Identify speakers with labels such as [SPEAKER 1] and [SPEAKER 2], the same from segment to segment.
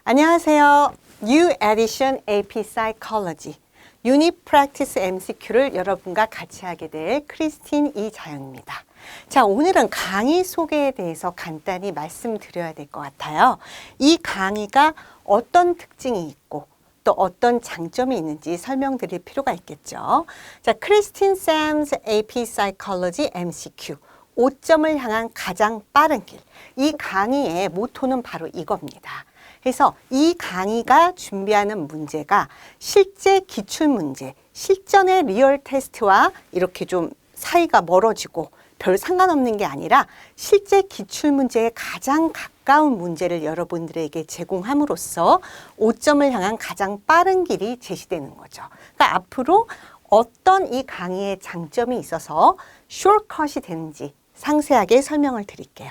[SPEAKER 1] 안녕하세요. New Edition AP Psychology 유닛 프랙티스 MCQ를 여러분과 같이 하게 될 크리스틴 이자영입니다. 자, 오늘은 강의 소개에 대해서 간단히 말씀드려야 될 것 같아요. 이 강의가 어떤 특징이 있고 또 어떤 장점이 있는지 설명드릴 필요가 있겠죠. 자, 크리스틴 샘's AP Psychology MCQ 5점을 향한 가장 빠른 길. 이 강의의 모토는 바로 이겁니다. 그래서 이 강의가 준비하는 문제가 실제 기출문제, 실전의 리얼 테스트와 이렇게 좀 사이가 멀어지고 별 상관없는 게 아니라 실제 기출문제에 가장 가까운 문제를 여러분들에게 제공함으로써 5점을 향한 가장 빠른 길이 제시되는 거죠. 그러니까 앞으로 어떤 이 강의의 장점이 있어서 숏컷이 되는지 상세하게 설명을 드릴게요.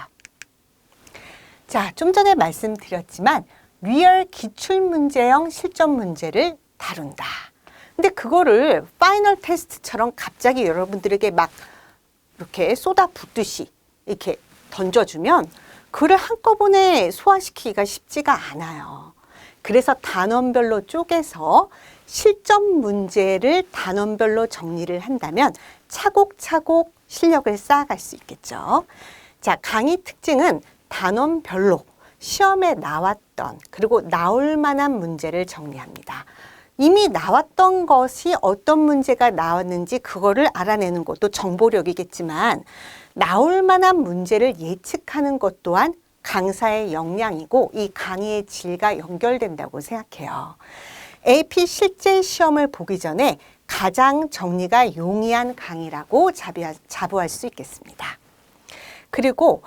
[SPEAKER 1] 자, 좀 전에 말씀드렸지만 리얼 기출문제형 실전 문제를 다룬다. 근데 그거를 파이널 테스트처럼 갑자기 여러분들에게 막 이렇게 쏟아붓듯이 이렇게 던져주면 그를 한꺼번에 소화시키기가 쉽지가 않아요. 그래서 단원별로 쪼개서 실전 문제를 단원별로 정리를 한다면 차곡차곡 실력을 쌓아갈 수 있겠죠. 자, 강의 특징은 단원별로 시험에 나왔던 그리고 나올 만한 문제를 정리합니다. 이미 나왔던 것이 어떤 문제가 나왔는지 그거를 알아내는 것도 정보력이겠지만 나올 만한 문제를 예측하는 것 또한 강사의 역량이고 이 강의의 질과 연결된다고 생각해요. AP 실제 시험을 보기 전에 가장 정리가 용이한 강의라고 자부할 수 있겠습니다. 그리고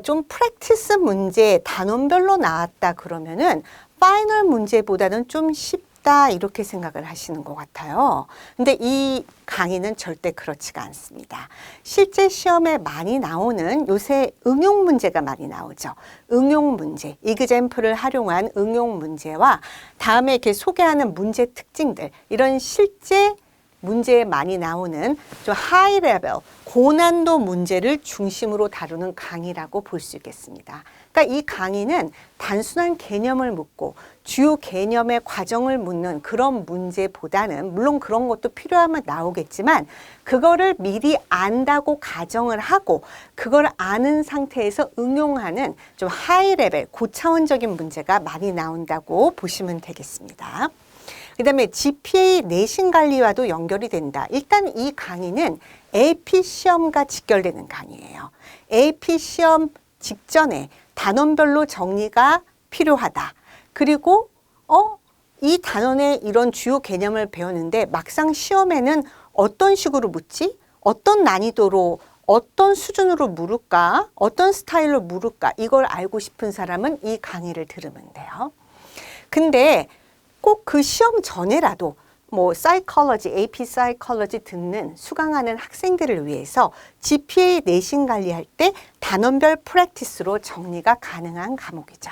[SPEAKER 1] 좀 프랙티스 문제 단원별로 나왔다 그러면은 파이널 문제보다는 좀 쉽다 이렇게 생각을 하시는 것 같아요. 근데 이 강의는 절대 그렇지가 않습니다. 실제 시험에 많이 나오는 요새 응용 문제가 많이 나오죠. 응용 문제, example을 활용한 응용 문제와 다음에 이렇게 소개하는 문제 특징들 이런 실제 문제에 많이 나오는 좀 하이 레벨, 고난도 문제를 중심으로 다루는 강의라고 볼 수 있겠습니다. 그러니까 이 강의는 단순한 개념을 묻고 주요 개념의 과정을 묻는 그런 문제보다는 물론 그런 것도 필요하면 나오겠지만 그거를 미리 안다고 가정을 하고 그걸 아는 상태에서 응용하는 좀 하이 레벨, 고차원적인 문제가 많이 나온다고 보시면 되겠습니다. 그 다음에 GPA 내신 관리와도 연결이 된다. 일단 이 강의는 AP 시험과 직결되는 강의예요. AP 시험 직전에 단원별로 정리가 필요하다. 그리고 이 단원의 이런 주요 개념을 배웠는데 막상 시험에는 어떤 식으로 묻지? 어떤 난이도로 어떤 수준으로 물을까? 어떤 스타일로 물을까? 이걸 알고 싶은 사람은 이 강의를 들으면 돼요. 근데 꼭 그 시험 전에라도 뭐 사이콜로지, AP 사이콜로지 듣는 수강하는 학생들을 위해서 GPA 내신 관리할 때 단원별 프랙티스로 정리가 가능한 과목이죠.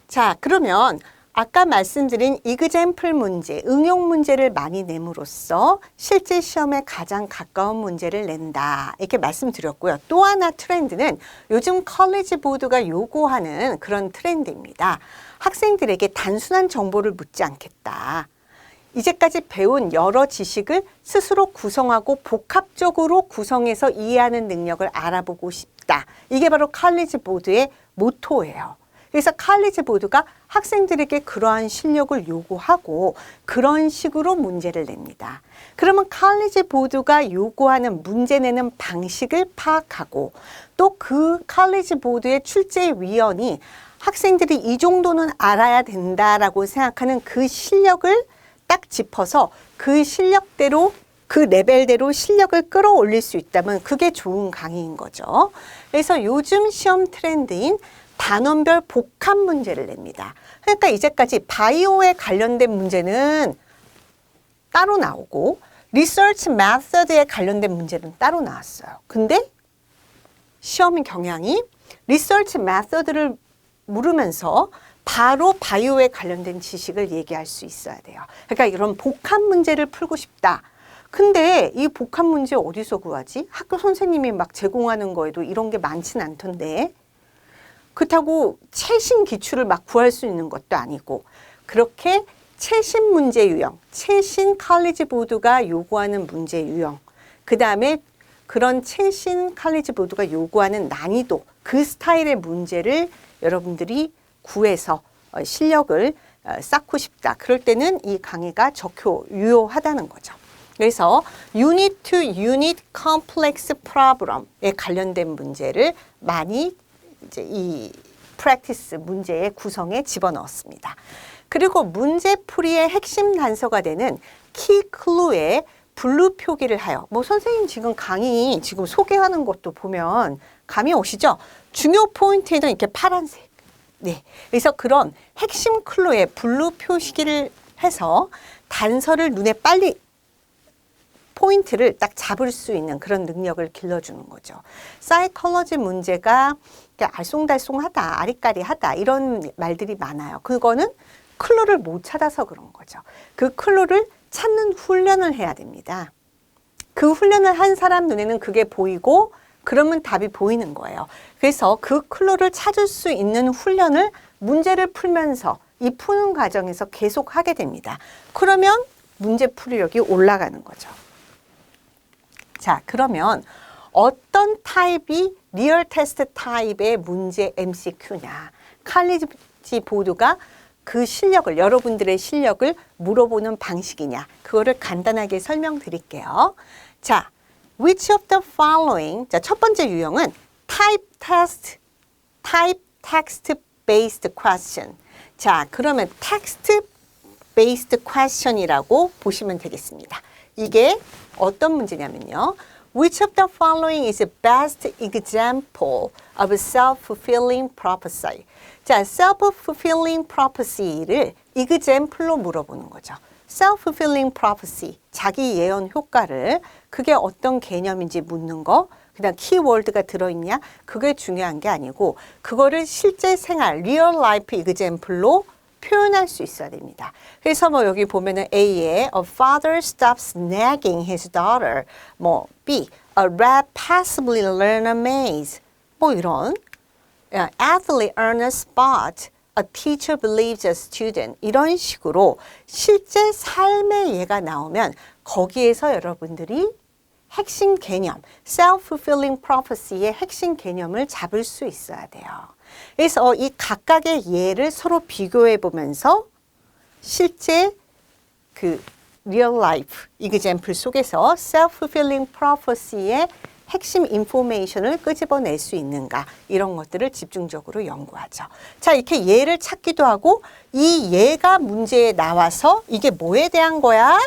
[SPEAKER 1] 자, 그러면 아까 말씀드린 example 문제, 응용 문제를 많이 내므로써 실제 시험에 가장 가까운 문제를 낸다. 이렇게 말씀드렸고요. 또 하나 트렌드는 요즘 컬리지 보드가 요구하는 그런 트렌드입니다. 학생들에게 단순한 정보를 묻지 않겠다. 이제까지 배운 여러 지식을 스스로 구성하고 복합적으로 구성해서 이해하는 능력을 알아보고 싶다. 이게 바로 컬리지 보드의 모토예요. 그래서 컬리지 보드가 학생들에게 그러한 실력을 요구하고 그런 식으로 문제를 냅니다. 그러면 컬리지 보드가 요구하는 문제 내는 방식을 파악하고 또 그 컬리지 보드의 출제위원이 학생들이 이 정도는 알아야 된다라고 생각하는 그 실력을 딱 짚어서 그 실력대로 그 레벨대로 실력을 끌어올릴 수 있다면 그게 좋은 강의인 거죠. 그래서 요즘 시험 트렌드인 단원별 복합 문제를 냅니다. 그러니까 이제까지 바이오에 관련된 문제는 따로 나오고 리서치 메서드에 관련된 문제는 따로 나왔어요. 근데 시험 경향이 리서치 메서드를 물으면서 바로 바이오에 관련된 지식을 얘기할 수 있어야 돼요. 그러니까 이런 복합 문제를 풀고 싶다. 근데 이 복합 문제 어디서 구하지? 학교 선생님이 막 제공하는 거에도 이런 게 많진 않던데. 그렇다고 최신 기출을 막 구할 수 있는 것도 아니고 그렇게 최신 문제 유형, 최신 칼리지 보드가 요구하는 문제 유형, 그 다음에 그런 최신 칼리지 보드가 요구하는 난이도, 그 스타일의 문제를 여러분들이 구해서 실력을 쌓고 싶다. 그럴 때는 이 강의가 적효, 유효하다는 거죠. 그래서 unit to unit complex problem에 관련된 문제를 많이 이제 이 practice 문제의 구성에 집어넣었습니다. 그리고 문제풀이의 핵심 단서가 되는 키 클루에 블루 표기를 하여, 뭐 선생님 지금 강의 지금 소개하는 것도 보면 감이 오시죠? 중요 포인트에는 이렇게 파란색. 네. 그래서 그런 핵심 클루에 블루 표시기를 해서 단서를 눈에 빨리 포인트를 딱 잡을 수 있는 그런 능력을 길러주는 거죠. 사이콜러지 문제가 알쏭달쏭하다, 아리까리하다 이런 말들이 많아요. 그거는 클루를 못 찾아서 그런 거죠. 그 클루를 찾는 훈련을 해야 됩니다. 그 훈련을 한 사람 눈에는 그게 보이고 그러면 답이 보이는 거예요. 그래서 그 클루를 찾을 수 있는 훈련을 문제를 풀면서 이 푸는 과정에서 계속 하게 됩니다. 그러면 문제 풀이력이 올라가는 거죠. 자, 그러면 어떤 타입이 리얼 테스트 타입의 문제 MCQ냐. 칼리지 보드가 그 실력을, 여러분들의 실력을 물어보는 방식이냐. 그거를 간단하게 설명드릴게요. 자, which of the following. 자, 첫 번째 유형은 type text based question. 자, 그러면 text based question이라고 보시면 되겠습니다. 이게 어떤 문제냐면요. Which of the following is the best example of self-fulfilling prophecy? 자, self-fulfilling prophecy를 example로 물어보는 거죠. self-fulfilling prophecy, 자기 예언 효과를 그게 어떤 개념인지 묻는 거, 그다음 키워드가 들어있냐? 그게 중요한 게 아니고 그거를 실제 생활, real life example로 표현할 수 있어야 됩니다. 그래서 뭐 여기 보면은 A에 a father stops nagging his daughter, 뭐 B, a rat passively learn a maze, 뭐 이런 athlete earn a spot, a teacher believes a student 이런 식으로 실제 삶의 예가 나오면 거기에서 여러분들이 핵심 개념, self-fulfilling prophecy의 핵심 개념을 잡을 수 있어야 돼요. 그래서 이 각각의 예를 서로 비교해 보면서 실제 그 real life example 속에서 self-fulfilling prophecy의 핵심 인포메이션을 끄집어낼 수 있는가 이런 것들을 집중적으로 연구하죠. 자, 이렇게 예를 찾기도 하고 이 예가 문제에 나와서 이게 뭐에 대한 거야?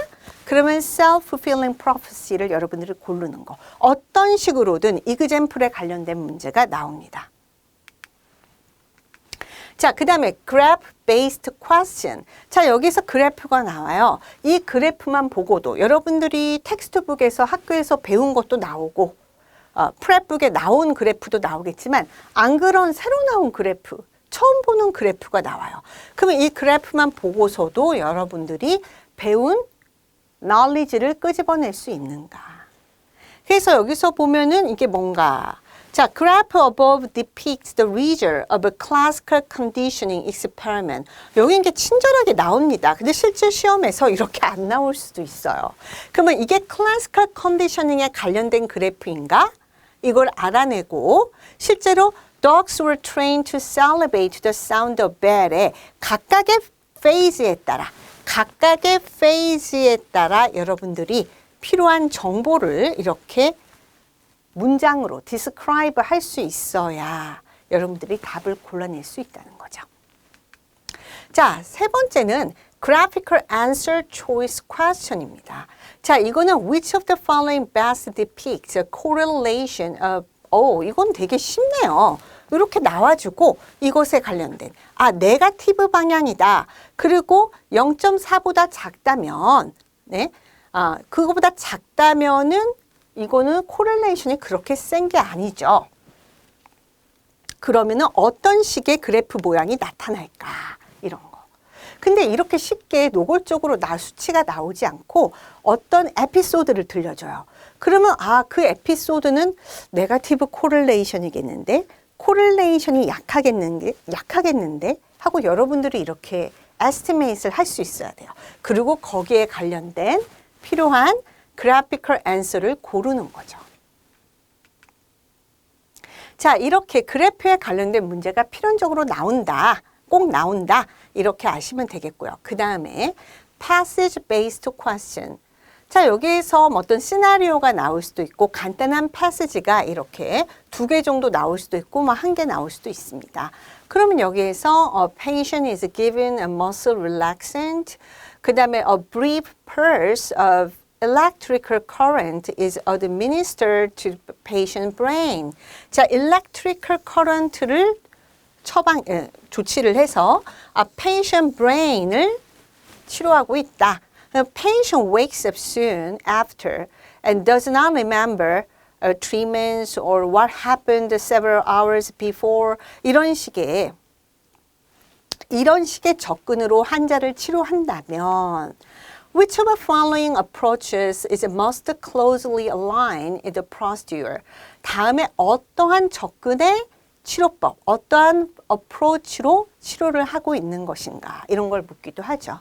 [SPEAKER 1] 그러면 self-fulfilling prophecy를 여러분들이 고르는 거. 어떤 식으로든 example에 관련된 문제가 나옵니다. 자, 그 다음에 graph-based question. 자, 여기서 그래프가 나와요. 이 그래프만 보고도 여러분들이 텍스트북에서 학교에서 배운 것도 나오고 프랩북에 나온 그래프도 나오겠지만 안 그런 새로 나온 그래프, 처음 보는 그래프가 나와요. 그러면 이 그래프만 보고서도 여러분들이 배운 knowledge를 끄집어낼 수 있는가. 그래서 여기서 보면은 이게 뭔가 자, graph above depicts the result of a classical conditioning experiment. 여기 이게 친절하게 나옵니다. 근데 실제 시험에서 이렇게 안 나올 수도 있어요. 그러면 이게 classical conditioning에 관련된 그래프인가? 이걸 알아내고 실제로 dogs were trained to salivate to the sound of bell에 각각의 phase에 따라 여러분들이 필요한 정보를 이렇게 문장으로 describe 할 수 있어야 여러분들이 답을 골라낼 수 있다는 거죠. 자, 세 번째는 graphical answer choice question입니다. 자, 이거는 which of the following best depicts a correlation of 이건 되게 쉽네요. 이렇게 나와주고 이것에 관련된 네거티브 방향이다. 그리고 0.4보다 작다면 그거보다 작다면은 이거는 코렐레이션이 그렇게 센 게 아니죠. 그러면은 어떤 식의 그래프 모양이 나타날까? 이런 거. 근데 이렇게 쉽게 노골적으로 수치가 나오지 않고 어떤 에피소드를 들려줘요. 그러면 그 에피소드는 네거티브 코렐레이션이겠는데 코릴레이션이 약하겠는데 하고 여러분들이 이렇게 에스티메이트를 할 수 있어야 돼요. 그리고 거기에 관련된 필요한 graphical answer를 고르는 거죠. 자, 이렇게 그래프에 관련된 문제가 필연적으로 나온다. 꼭 나온다. 이렇게 아시면 되겠고요. 그 다음에 passage based question. 자, 여기에서 어떤 시나리오가 나올 수도 있고 간단한 패시지가 이렇게 2개 정도 나올 수도 있고 뭐 1개 나올 수도 있습니다. 그러면 여기에서 a patient is given a muscle relaxant. 그 다음에 a brief pulse of electrical current is administered to the patient brain. 자, electrical current를 조치를 해서 a patient brain을 치료하고 있다. The patient wakes up soon after and does not remember treatments or what happened several hours before. 이런 식의 접근으로 환자를 치료한다면 which of the following approaches is most closely aligned with the procedure? 다음에 어떠한 접근의 치료법, 어떠한 어프로치로 치료를 하고 있는 것인가 이런 걸 묻기도 하죠.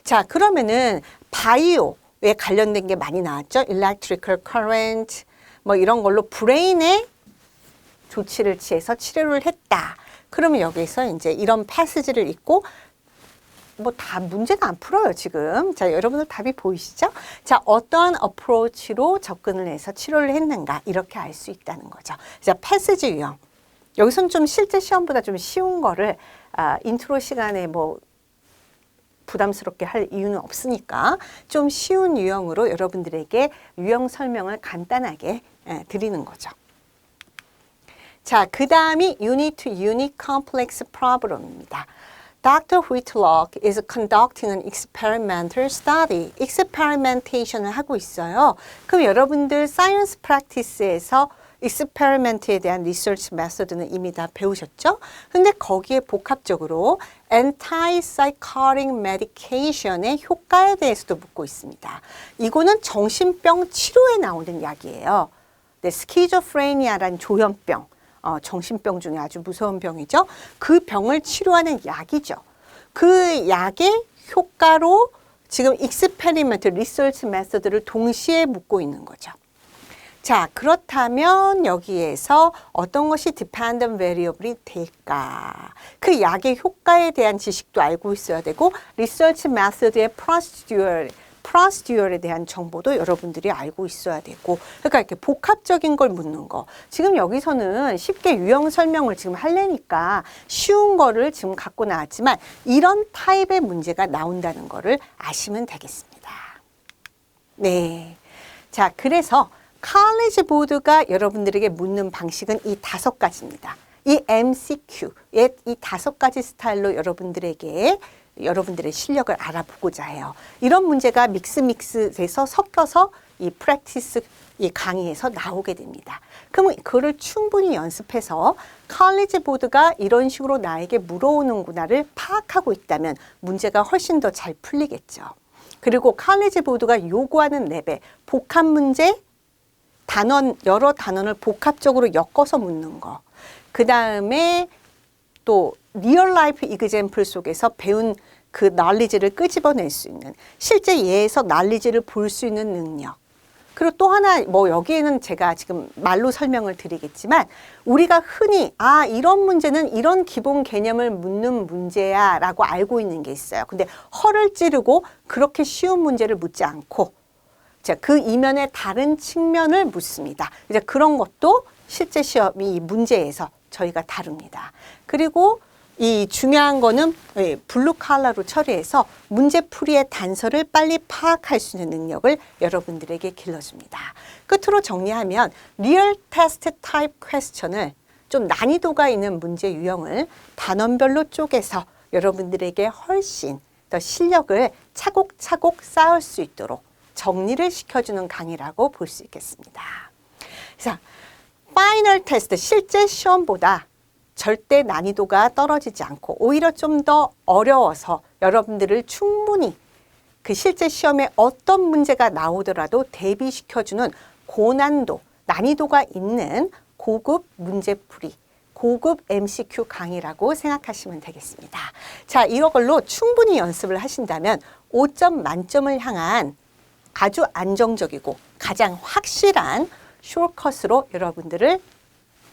[SPEAKER 1] 자, 그러면은 바이오에 관련된 게 많이 나왔죠. electrical current 뭐 이런 걸로 브레인에 조치를 취해서 치료를 했다. 그러면 여기서 이제 이런 패시지를 읽고 뭐 다 문제가 안 풀어요, 지금. 자, 여러분들 답이 보이시죠? 자, 어떠한 어프로치로 접근을 해서 치료를 했는가 이렇게 알 수 있다는 거죠. 자, 패시지 유형. 여기서는 좀 실제 시험보다 좀 쉬운 거를 인트로 시간에 뭐 부담스럽게 할 이유는 없으니까 좀 쉬운 유형으로 여러분들에게 유형 설명을 간단하게 드리는 거죠. 자, 그 다음이 unit to unit complex problem입니다. Dr. Whitlock is conducting an experimental study. experimentation을 하고 있어요. 그럼 여러분들 사이언스 프랙티스에서 익스페리멘트에 대한 리서치 메소드는 이미 다 배우셨죠? 근데 거기에 복합적으로 antipsychotic medication의 효과에 대해서도 묻고 있습니다. 이거는 정신병 치료에 나오는 약이에요. 네, 스키조프레니아라는 조현병, 정신병 중에 아주 무서운 병이죠. 그 병을 치료하는 약이죠. 그 약의 효과로 지금 익스페리멘트 리서치 메소드를 동시에 묻고 있는 거죠. 자, 그렇다면 여기에서 어떤 것이 dependent variable이 될까? 그 약의 효과에 대한 지식도 알고 있어야 되고 리서치 메소드의 procedure에 대한 정보도 여러분들이 알고 있어야 되고 그러니까 이렇게 복합적인 걸 묻는 거. 지금 여기서는 쉽게 유형 설명을 지금 하려니까 쉬운 거를 지금 갖고 나왔지만 이런 타입의 문제가 나온다는 거를 아시면 되겠습니다. 네. 자, 그래서 칼리지 보드가 여러분들에게 묻는 방식은 이 5가지입니다. 이 MCQ의 이 5가지 스타일로 여러분들의 실력을 알아보고자 해요. 이런 문제가 믹스돼서 섞여서 이 프랙티스, 이 강의에서 나오게 됩니다. 그러면 그거를 충분히 연습해서 칼리지 보드가 이런 식으로 나에게 물어오는구나를 파악하고 있다면 문제가 훨씬 더 잘 풀리겠죠. 그리고 칼리지 보드가 요구하는 레벨, 복합 문제, 여러 단원을 복합적으로 엮어서 묻는 거. 그 다음에 또 리얼 라이프 이그젬플 속에서 배운 그 널리지를 끄집어낼 수 있는 실제 예에서 널리지를 볼 수 있는 능력. 그리고 또 하나 뭐 여기에는 제가 지금 말로 설명을 드리겠지만 우리가 흔히 이런 문제는 이런 기본 개념을 묻는 문제야 라고 알고 있는 게 있어요. 근데 허를 찌르고 그렇게 쉬운 문제를 묻지 않고 자, 그 이면의 다른 측면을 묻습니다. 이제 그런 것도 실제 시험이 문제에서 저희가 다룹니다. 그리고 이 중요한 거는 블루 칼라로 처리해서 문제풀이의 단서를 빨리 파악할 수 있는 능력을 여러분들에게 길러줍니다. 끝으로 정리하면 리얼 테스트 타입 퀘스천을 좀 난이도가 있는 문제 유형을 단원별로 쪼개서 여러분들에게 훨씬 더 실력을 차곡차곡 쌓을 수 있도록 정리를 시켜주는 강의라고 볼 수 있겠습니다. 자, 파이널 테스트, 실제 시험보다 절대 난이도가 떨어지지 않고 오히려 좀 더 어려워서 여러분들을 충분히 그 실제 시험에 어떤 문제가 나오더라도 대비시켜주는 고난도, 난이도가 있는 고급 문제풀이, 고급 MCQ 강의라고 생각하시면 되겠습니다. 자, 이걸로 충분히 연습을 하신다면 5점 만점을 향한 아주 안정적이고 가장 확실한 숏컷으로 여러분들을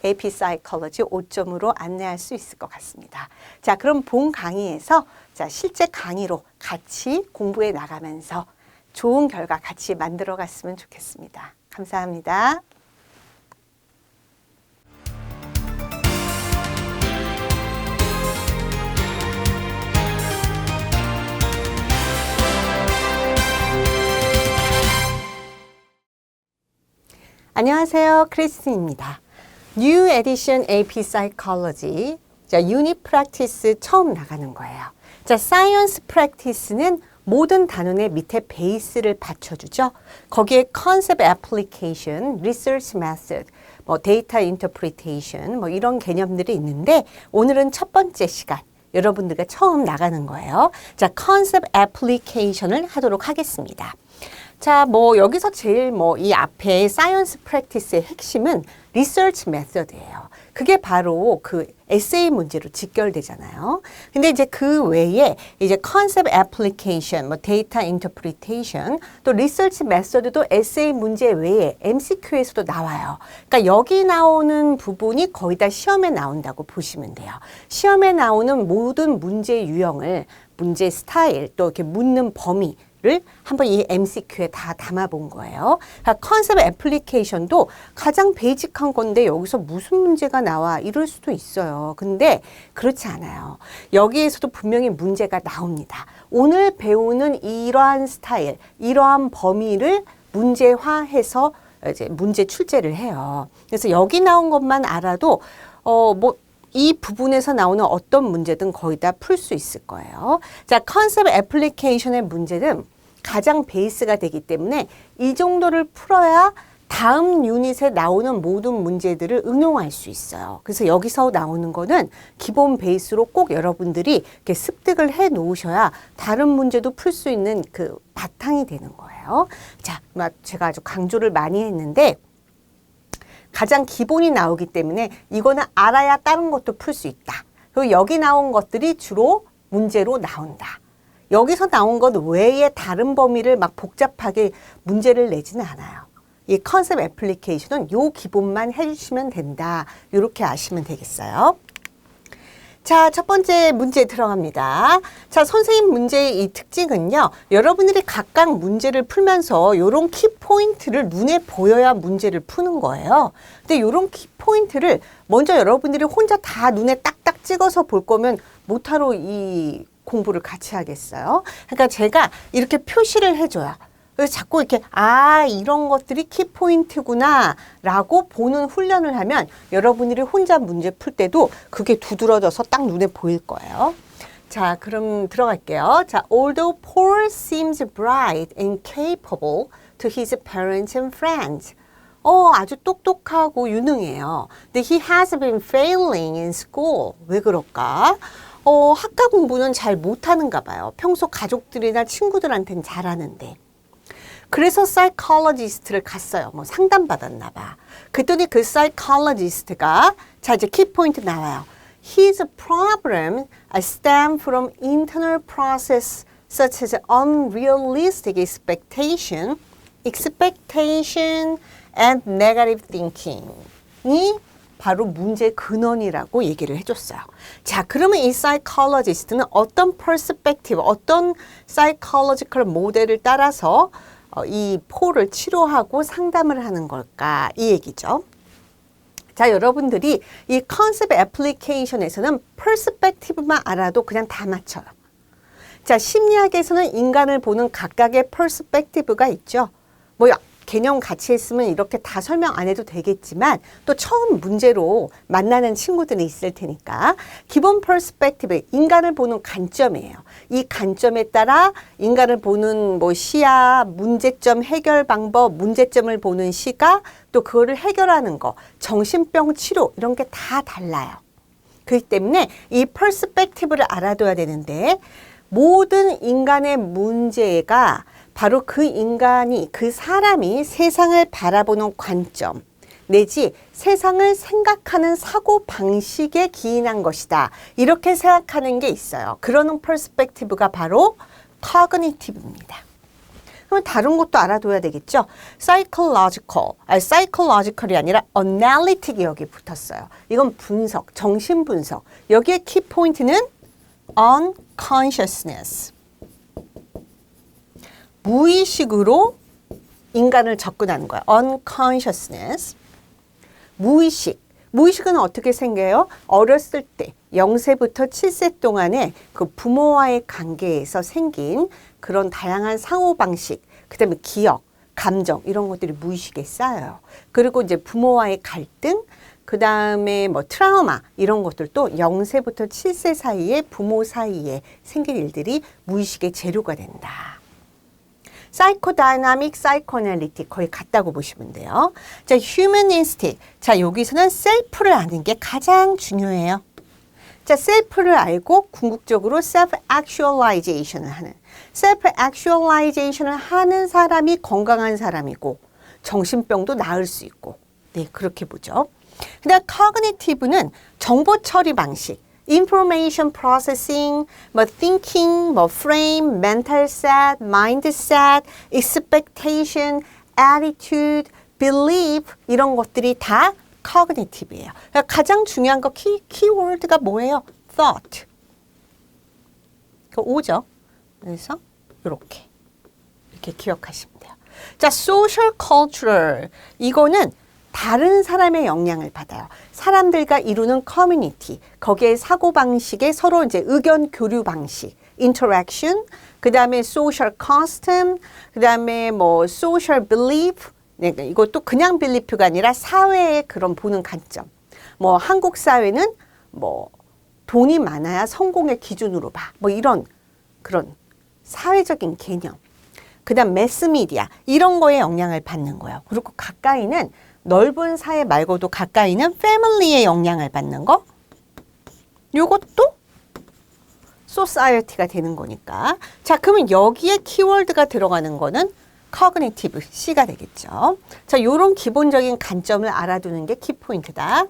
[SPEAKER 1] AP Psychology 5점으로 안내할 수 있을 것 같습니다. 자, 그럼 본 강의에서 자, 실제 강의로 같이 공부해 나가면서 좋은 결과 같이 만들어 갔으면 좋겠습니다. 감사합니다. 안녕하세요. 크리스틴입니다. New Edition AP Psychology. 자, 유닛 프랙티스 처음 나가는 거예요. 자, 사이언스 프랙티스는 모든 단원의 밑에 베이스를 받쳐주죠. 거기에 컨셉 애플리케이션, 리서치 메소드, 뭐 데이터 인터프리테이션 뭐 이런 개념들이 있는데 오늘은 첫 번째 시간 여러분들과 처음 나가는 거예요. 자, 컨셉 애플리케이션을 하도록 하겠습니다. 자, 뭐 여기서 제일 뭐 이 앞에 사이언스 프랙티스의 핵심은 리서치 메소드예요. 그게 바로 그 에세이 문제로 직결되잖아요. 근데 이제 그 외에 이제 컨셉 애플리케이션, 뭐 데이터 인터프리테이션, 또 리서치 메소드도 에세이 문제 외에 MCQ에서도 나와요. 그러니까 여기 나오는 부분이 거의 다 시험에 나온다고 보시면 돼요. 시험에 나오는 모든 문제 유형을 문제 스타일 또 이렇게 묻는 범위 를 한번 이 MCQ에 다 담아본 거예요. 그러니까 컨셉 애플리케이션도 가장 베이직한 건데 여기서 무슨 문제가 나와 이럴 수도 있어요. 근데 그렇지 않아요. 여기에서도 분명히 문제가 나옵니다. 오늘 배우는 이러한 스타일, 이러한 범위를 문제화해서 이제 문제 출제를 해요. 그래서 여기 나온 것만 알아도 이 부분에서 나오는 어떤 문제든 거의 다 풀 수 있을 거예요. 자, 컨셉 애플리케이션의 문제는 가장 베이스가 되기 때문에 이 정도를 풀어야 다음 유닛에 나오는 모든 문제들을 응용할 수 있어요. 그래서 여기서 나오는 거는 기본 베이스로 꼭 여러분들이 이렇게 습득을 해 놓으셔야 다른 문제도 풀 수 있는 그 바탕이 되는 거예요. 자, 제가 아주 강조를 많이 했는데 가장 기본이 나오기 때문에 이거는 알아야 다른 것도 풀 수 있다. 그리고 여기 나온 것들이 주로 문제로 나온다. 여기서 나온 것 외에 다른 범위를 막 복잡하게 문제를 내지는 않아요. 이 컨셉 애플리케이션은 요 기본만 해주시면 된다. 이렇게 아시면 되겠어요. 자, 첫 번째 문제 들어갑니다. 자, 선생님 문제의 이 특징은요. 여러분들이 각각 문제를 풀면서 요런 키포인트를 눈에 보여야 문제를 푸는 거예요. 근데 요런 키포인트를 먼저 여러분들이 혼자 다 눈에 딱딱 찍어서 볼 거면 못하러 이 공부를 같이 하겠어요. 그러니까 제가 이렇게 표시를 해줘요. 그래서 자꾸 이렇게 이런 것들이 키포인트구나 라고 보는 훈련을 하면 여러분들이 혼자 문제 풀 때도 그게 두드러져서 딱 눈에 보일 거예요. 자, 그럼 들어갈게요. 자, although Paul seems bright and capable to his parents and friends. 아주 똑똑하고 유능해요. 근데 he has been failing in school. 왜 그럴까? 학과 공부는 잘 못하는가 봐요. 평소 가족들이나 친구들한테는 잘하는데. 그래서 사이콜로지스트를 갔어요. 뭐 상담받았나 봐. 그랬더니 그 사이콜로지스트가 자, 이제 키포인트 나와요. His problem stem from internal process such as unrealistic expectation and negative thinking. 이 바로 문제의 근원이라고 얘기를 해줬어요. 자, 그러면 이 사이콜로지스트는 어떤 퍼스펙티브, 어떤 사이콜로지컬 모델을 따라서 이 폴을 치료하고 상담을 하는 걸까? 이 얘기죠. 자, 여러분들이 이 컨셉 애플리케이션에서는 퍼스펙티브만 알아도 그냥 다 맞춰요. 자, 심리학에서는 인간을 보는 각각의 퍼스펙티브가 있죠. 뭐 개념 같이 했으면 이렇게 다 설명 안 해도 되겠지만 또 처음 문제로 만나는 친구들이 있을 테니까 기본 퍼스펙티브, 인간을 보는 관점이에요. 이 관점에 따라 인간을 보는 뭐 시야, 문제점 해결 방법, 문제점을 보는 시각, 또 그거를 해결하는 거, 정신병 치료 이런 게 다 달라요. 그렇기 때문에 이 퍼스펙티브를 알아둬야 되는데 모든 인간의 문제가 바로 그 인간이, 그 사람이 세상을 바라보는 관점, 내지 세상을 생각하는 사고 방식에 기인한 것이다. 이렇게 생각하는 게 있어요. 그러는 퍼스펙티브가 바로 cognitive입니다. 그럼 다른 것도 알아둬야 되겠죠. psychological이 아니라 analytic이 여기 붙었어요. 이건 분석, 정신 분석. 여기에 키 포인트는 unconsciousness. 무의식으로 인간을 접근하는 거야. unconsciousness. 무의식. 무의식은 어떻게 생겨요? 어렸을 때 0세부터 7세 동안에 그 부모와의 관계에서 생긴 그런 다양한 사고방식, 그 다음에 기억, 감정 이런 것들이 무의식에 쌓여요. 그리고 이제 부모와의 갈등, 그 다음에 뭐 트라우마 이런 것들도 0세부터 7세 사이에 부모 사이에 생긴 일들이 무의식의 재료가 된다. 사이코다이나믹, 사이코애널리틱 거의 같다고 보시면 돼요. 자, 휴머니스틱. 자, 여기서는 셀프를 아는 게 가장 중요해요. 자, 셀프를 알고 궁극적으로 self-actualization을 하는. self-actualization을 하는 사람이 건강한 사람이고 정신병도 나을 수 있고. 네, 그렇게 보죠. 그다음 cognitive는 정보 처리 방식. information processing, 뭐 thinking, 뭐 frame, mental set, mindset, expectation, attitude, belief 이런 것들이 다 cognitive예요. 그러니까 가장 중요한 거 키워드가 뭐예요? thought. 그 5죠. 그래서 이렇게 기억하시면 돼요. 자, social cultural 이거는 다른 사람의 영향을 받아요. 사람들과 이루는 커뮤니티, 거기에 사고방식에 서로 이제 의견 교류 방식, interaction, 그 다음에 social custom, 그 다음에 뭐 social belief, 네, 이것도 그냥 belief가 아니라 사회의 그런 보는 관점. 뭐 한국 사회는 뭐 돈이 많아야 성공의 기준으로 봐. 뭐 이런 그런 사회적인 개념. 그 다음 매스미디어, 이런 거에 영향을 받는 거예요. 그리고 가까이는 넓은 사회 말고도 가까이는 패밀리의 영향을 받는 거. 요것도 society가 되는 거니까. 자, 그러면 여기에 키워드가 들어가는 거는 cognitive, C가 되겠죠. 자, 요런 기본적인 관점을 알아두는 게 키포인트다.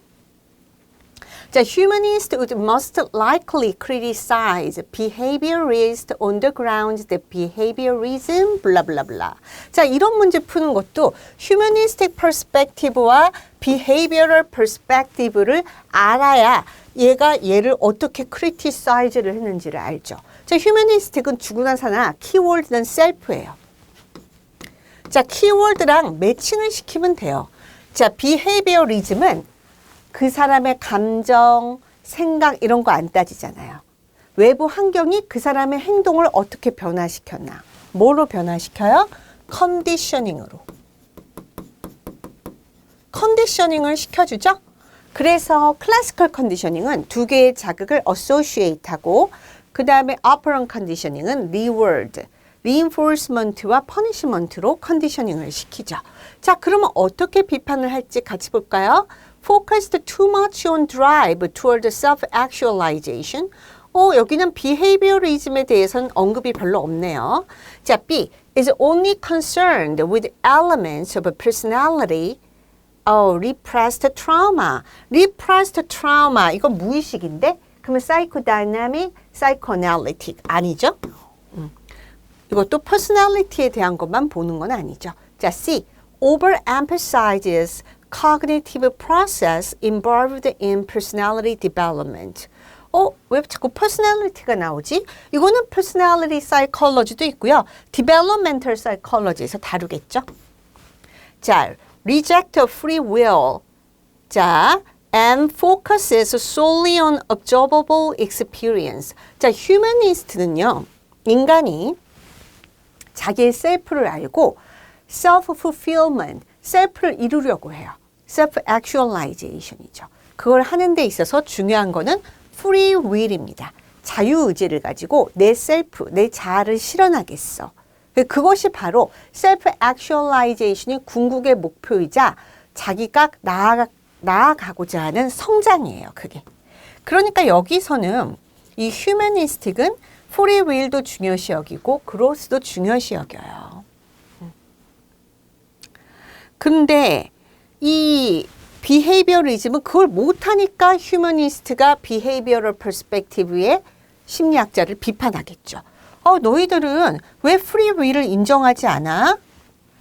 [SPEAKER 1] 자, humanists would most likely criticize behaviorists on the grounds that behaviorism, blah, blah, blah. 자, 이런 문제 푸는 것도 humanistic perspective와 behavioral perspective를 알아야 얘를 어떻게 criticize를 했는지를 알죠. 자, humanistic은 주관한 사나 키워드는 self예요. 자, 키워드랑 매칭을 시키면 돼요. 자, behaviorism은 그 사람의 감정, 생각 이런 거 안 따지잖아요. 외부 환경이 그 사람의 행동을 어떻게 변화시켰나. 뭐로 변화시켜요? 컨디셔닝으로. 컨디셔닝을 시켜주죠. 그래서 클래시컬 컨디셔닝은 두 개의 자극을 associate하고 그 다음에 operant 컨디셔닝은 reward, reinforcement와 punishment로 컨디셔닝을 시키죠. 자, 그러면 어떻게 비판을 할지 같이 볼까요? Focused too much on drive toward self-actualization. 여기는 behaviorism에 대해서는 언급이 별로 없네요. 자, B is only concerned with elements of a personality. Repressed trauma. Repressed trauma. 이건 무의식인데? 그러면 psychodynamic, psychoanalytic 아니죠? 이것도 personality에 대한 것만 보는 건 아니죠. 자, C overemphasizes cognitive process involved in personality development. 왜 자꾸 personality가 나오지? 이거는 personality psychology도 있고요. developmental psychology에서 다루겠죠. 자, reject free will. 자, and focuses solely on observable experience. 자, humanist는요, 인간이 자기의 셀프를 알고 self-fulfillment, 셀프를 이루려고 해요. self-actualization이죠. 그걸 하는 데 있어서 중요한 거는 free will입니다. 자유의지를 가지고 내 셀프, 내 자아를 실현하겠어. 그것이 바로 self-actualization이 궁극의 목표이자 자기가 나아가고자 하는 성장이에요. 그게. 그러니까 여기서는 이 휴머니스틱은 free will도 중요시 여기고 growth도 중요시 여겨요. 근데 이 비헤이비어리즘은 그걸 못하니까 휴머니스트가 비헤이비어럴 퍼스펙티브의 심리학자를 비판하겠죠. 너희들은 왜 프리 윌을 인정하지 않아?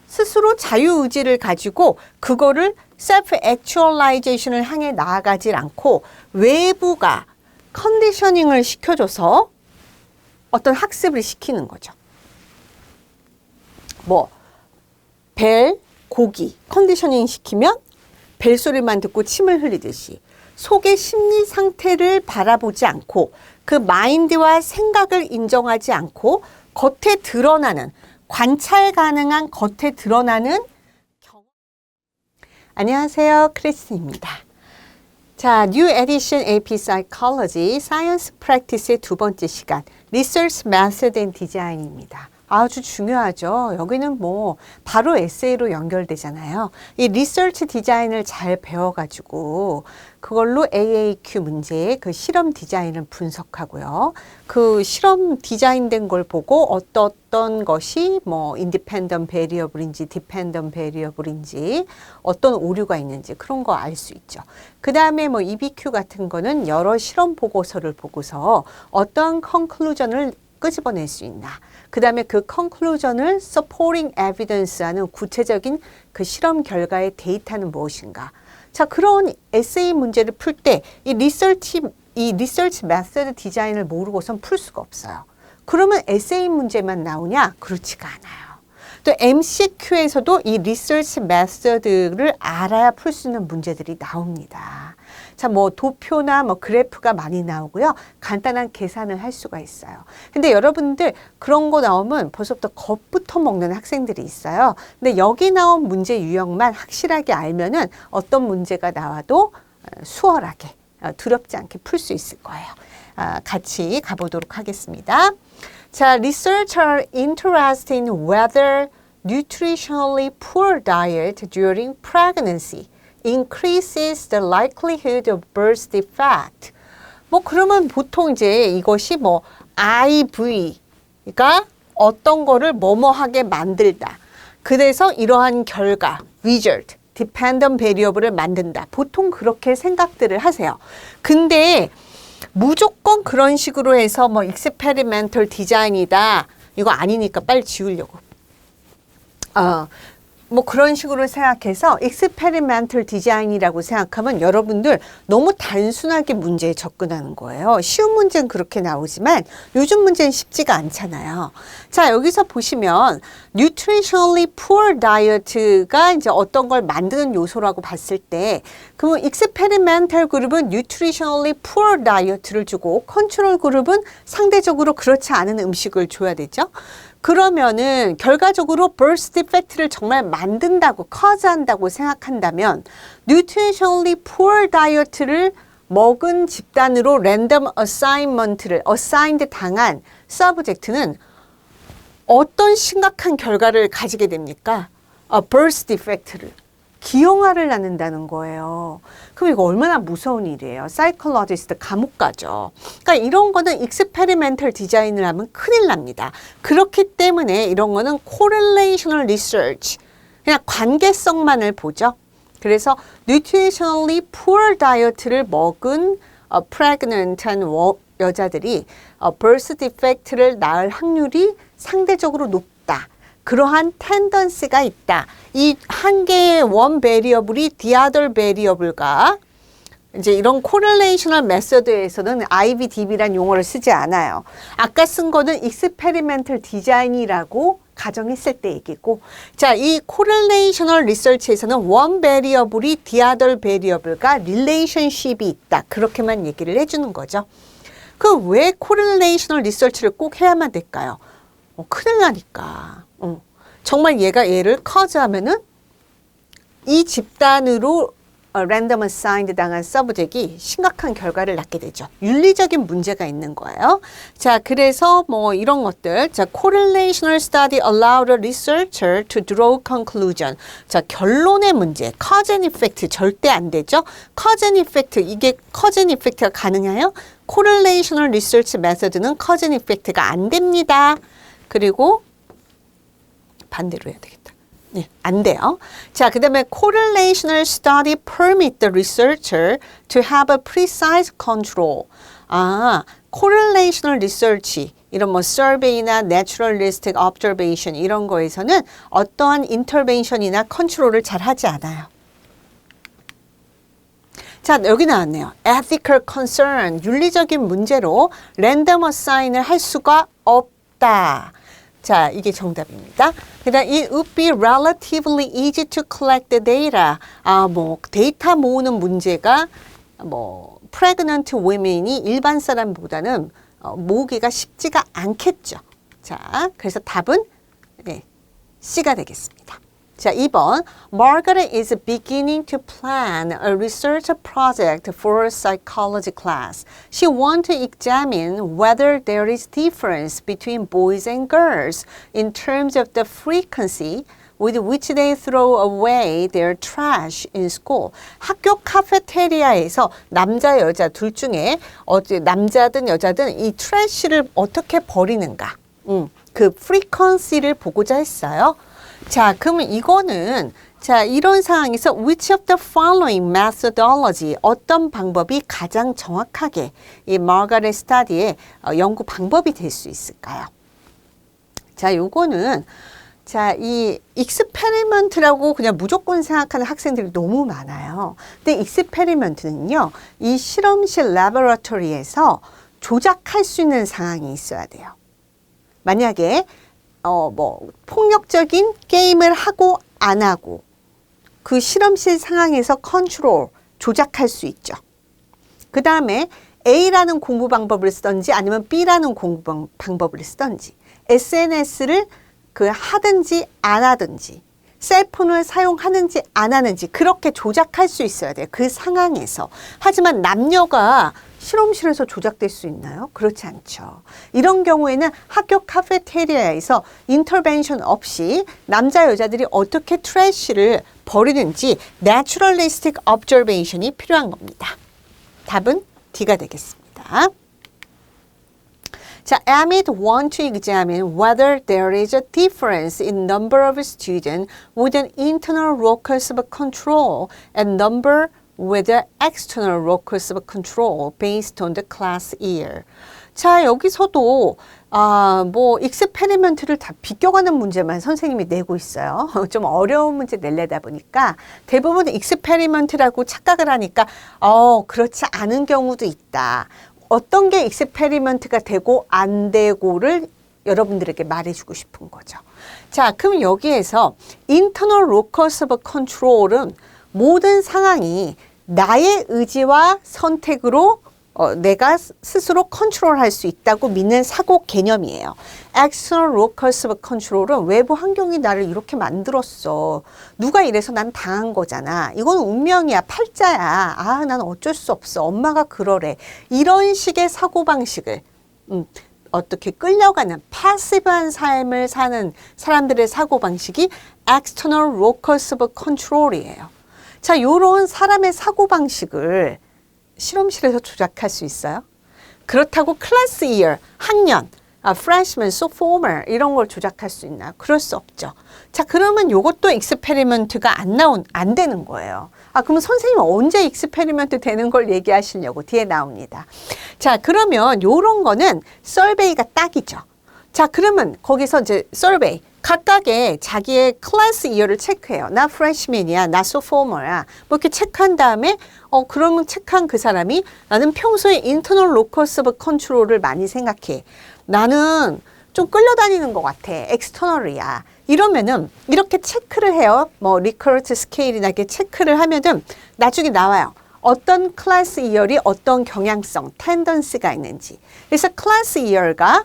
[SPEAKER 1] 스스로 자유의지를 가지고 그거를 셀프 액츄얼라이제이션을 향해 나아가질 않고 외부가 컨디셔닝을 시켜줘서 어떤 학습을 시키는 거죠. 벨, 고기, 컨디셔닝 시키면 벨소리만 듣고 침을 흘리듯이 속의 심리 상태를 바라보지 않고 그 마인드와 생각을 인정하지 않고 겉에 드러나는 관찰 가능한 겉에 드러나는 안녕하세요. 크리스입니다. 자, New Edition AP Psychology Science Practice의 두 번째 시간 Research Method and Design입니다. 아주 중요하죠. 여기는 바로 에세이로 연결되잖아요. 이 리서치 디자인을 잘 배워가지고 그걸로 AAQ 문제의 그 실험 디자인을 분석하고요. 그 실험 디자인된 걸 보고 어떤 것이 independent variable인지 dependent variable인지 어떤 오류가 있는지 그런 거 알 수 있죠. 그 다음에 EBQ 같은 거는 여러 실험 보고서를 보고서 어떤 conclusion을 끄집어낼 수 있나. 그 다음에 그 conclusion을 supporting evidence하는 구체적인 그 실험 결과의 데이터는 무엇인가. 자, 그런 에세이 문제를 풀 때 이 리서치 메소드 디자인을 모르고선 풀 수가 없어요. 그러면 에세이 문제만 나오냐? 그렇지가 않아요. 또 MCQ에서도 이 리서치 메소드를 알아야 풀 수 있는 문제들이 나옵니다. 자, 도표나 그래프가 많이 나오고요. 간단한 계산을 할 수가 있어요. 근데 여러분들 그런 거 나오면 벌써부터 겁부터 먹는 학생들이 있어요. 근데 여기 나온 문제 유형만 확실하게 알면은 어떤 문제가 나와도 수월하게, 두렵지 않게 풀 수 있을 거예요. 같이 가보도록 하겠습니다. 자, researchers are interested in whether nutritionally poor diet during pregnancy increases the likelihood of birth defect. 그러면 보통 이제 이것이 IV가 어떤 거를 뭐뭐하게 만들다. 그래서 이러한 결과, result, dependent variable을 만든다. 보통 그렇게 생각들을 하세요. 근데 무조건 그런 식으로 해서 experimental design이다. 이거 아니니까 빨리 지우려고. 그런 식으로 생각해서 experimental design이라고 생각하면 여러분들 너무 단순하게 문제에 접근하는 거예요. 쉬운 문제는 그렇게 나오지만 요즘 문제는 쉽지가 않잖아요. 자, 여기서 보시면 nutritionally poor diet가 이제 어떤 걸 만드는 요소라고 봤을 때 그러면 experimental 그룹은 nutritionally poor diet를 주고 컨트롤 그룹은 상대적으로 그렇지 않은 음식을 줘야 되죠. 그러면은 결과적으로 birth defect를 정말 만든다고 cause한다고 생각한다면 nutritionally poor diet를 먹은 집단으로 랜덤 어사인먼트를 assigned 당한 subject는 어떤 심각한 결과를 가지게 됩니까? birth defect를 기형아를 낳는다는 거예요. 그럼 이거 얼마나 무서운 일이에요. 사이콜로지스트 감옥 가죠. 그러니까 이런 거는 익스페리멘털 디자인을 하면 큰일 납니다. 그렇기 때문에 이런 거는 correlational research, 그냥 관계성만을 보죠. 그래서 nutritionally poor diet를 먹은 pregnant한 여자들이 birth defect를 낳을 확률이 상대적으로 높다. 그러한 텐던스가 있다. 이 한 개의 원 베리어블이 the other 베리어블과 이제 이런 correlational method에서는 IVDB란 용어를 쓰지 않아요. 아까 쓴 거는 experimental design이라고 가정했을 때 얘기고, 자, 이 correlational research에서는 one variable이 the other variable과 relationship이 있다. 그렇게만 얘기를 해주는 거죠. 그 왜 correlational research를 꼭 해야만 될까요? 큰일 나니까. 정말 얘를 cause하면은 이 집단으로 랜덤 어사인드 당한 서브젝이 심각한 결과를 낳게 되죠. 윤리적인 문제가 있는 거예요. 자, 그래서 이런 것들. 자, correlational study allowed a researcher to draw conclusion. 자, 결론의 문제. cause and effect 절대 안 되죠. cause and effect, 이게 cause and effect가 가능해요? correlational research method는 cause and effect가 안 됩니다. 그리고 반대로 해야 되겠다. 네, 안 돼요. 자, 그 다음에 correlational study permit the researcher to have a precise control. 아, correlational research, 이런 뭐 survey나 naturalistic observation 이런 거에서는 어떠한 intervention이나 컨트롤을 잘 하지 않아요. 자, 여기 나왔네요. ethical concern, 윤리적인 문제로 랜덤 어사인을 할 수가 없다. 자, 이게 정답입니다. 그다음 it would be relatively easy to collect the data. 아, 뭐 데이터 모으는 문제가 뭐 pregnant women이 일반 사람보다는 모으기가 쉽지가 않겠죠. 자, 그래서 답은 네, C가 되겠습니다. 자, 2번. Margaret is beginning to plan a research project for a psychology class. She wants to examine whether there is difference between boys and girls in terms of the frequency with which they throw away their trash in school. 학교 카페테리아에서 남자, 여자 둘 중에 남자든 여자든 이 트래쉬를 어떻게 버리는가. 그 frequency를 보고자 했어요. 자, 그러면 이거는 자, 이런 상황에서 which of the following methodology, 어떤 방법이 가장 정확하게 이 마가렛 스터디의 연구 방법이 될 수 있을까요? 자, 요거는 자, 이 익스페리먼트라고 그냥 무조건 생각하는 학생들이 너무 많아요. 근데 익스페리먼트는요, 이 실험실 라보라토리에서 조작할 수 있는 상황이 있어야 돼요. 만약에 뭐 폭력적인 게임을 하고 안 하고 그 실험실 상황에서 컨트롤 조작할 수 있죠. 그 다음에 A라는 공부 방법을 쓰든지 아니면 B라는 공부 방법을 쓰든지 SNS를 하든지 안 하든지 셀폰을 사용하는지 안 하는지 그렇게 조작할 수 있어야 돼요. 그 상황에서. 하지만 남녀가 실험실에서 조작될 수 있나요? 그렇지 않죠. 이런 경우에는 학교 카페테리아에서 인터벤션 없이 남자 여자들이 어떻게 트래쉬를 버리는지 naturalistic observation이 필요한 겁니다. 답은 D가 되겠습니다. 자, Amit wants to examine whether there is a difference in number of students with an internal locus of control and number with an external locus of control based on the class year. 자, 여기서도 뭐 익스페리먼트를 다 비껴가는 문제만 선생님이 내고 있어요. 좀 어려운 문제 내려다 보니까 대부분 익스페리먼트라고 착각을 하니까 그렇지 않은 경우도 있다. 어떤 게 익스페리먼트가 되고 안 되고를 여러분들에게 말해주고 싶은 거죠. 자, 그럼 여기에서 internal locus of control은 모든 상황이 나의 의지와 선택으로 내가 스스로 컨트롤할 수 있다고 믿는 사고 개념이에요. External locus of control은 외부 환경이 나를 이렇게 만들었어. 누가 이래서 난 당한 거잖아. 이건 운명이야. 팔자야. 난 어쩔 수 없어. 엄마가 그러래. 이런 식의 사고방식을 어떻게 끌려가는 패시브한 삶을 사는 사람들의 사고방식이 External locus of control이에요. 자, 요런 사람의 사고방식을 실험실에서 조작할 수 있어요? 그렇다고 클래스 이어, 학년, freshman, sophomore 이런 걸 조작할 수 있나요? 그럴 수 없죠. 자, 그러면 요것도 익스페리먼트가 안 되는 거예요. 그러면 선생님 언제 익스페리먼트 되는 걸 얘기하시려고 뒤에 나옵니다. 자, 그러면 요런 거는 서베이가 딱이죠. 자, 그러면 거기서 이제 서베이 각각의 자기의 클래스 이어를 체크해요. 나 프레시맨이야, 나 소포머야. 뭐 이렇게 체크한 다음에 그러면 체크한 그 사람이 나는 평소에 인터널 로커스 오브 컨트롤을 많이 생각해. 나는 좀 끌려다니는 것 같아. 엑스터널이야. 이러면은 이렇게 체크를 해요. 뭐 리커트 스케일이나 이렇게 체크를 하면은 나중에 나와요. 어떤 클래스 이어이 어떤 경향성, 텐던스가 있는지. 그래서 클래스 이어가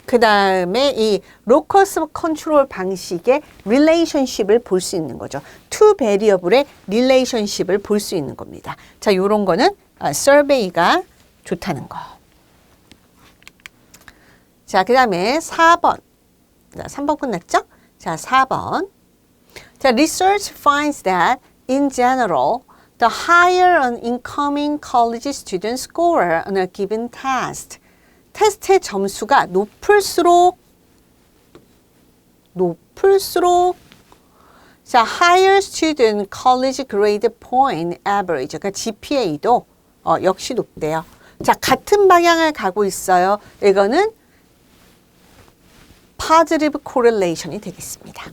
[SPEAKER 1] 그 다음에 이 로커스 컨트롤 방식의 릴레이션십을 볼 수 있는 거죠. 투 베리어블의 릴레이션십을 볼 수 있는 겁니다. 자, 요런 거는 서베이가 좋다는 거. 자, 그 다음에 4번. 3번 끝났죠? 자, 4번. 자, research finds that in general, the higher an incoming college student score on a given test, 테스트의 점수가 높을수록 자, higher student college grade point average. 그러니까 GPA도 역시 높대요. 자, 같은 방향을 가고 있어요. 이거는 positive correlation이 되겠습니다.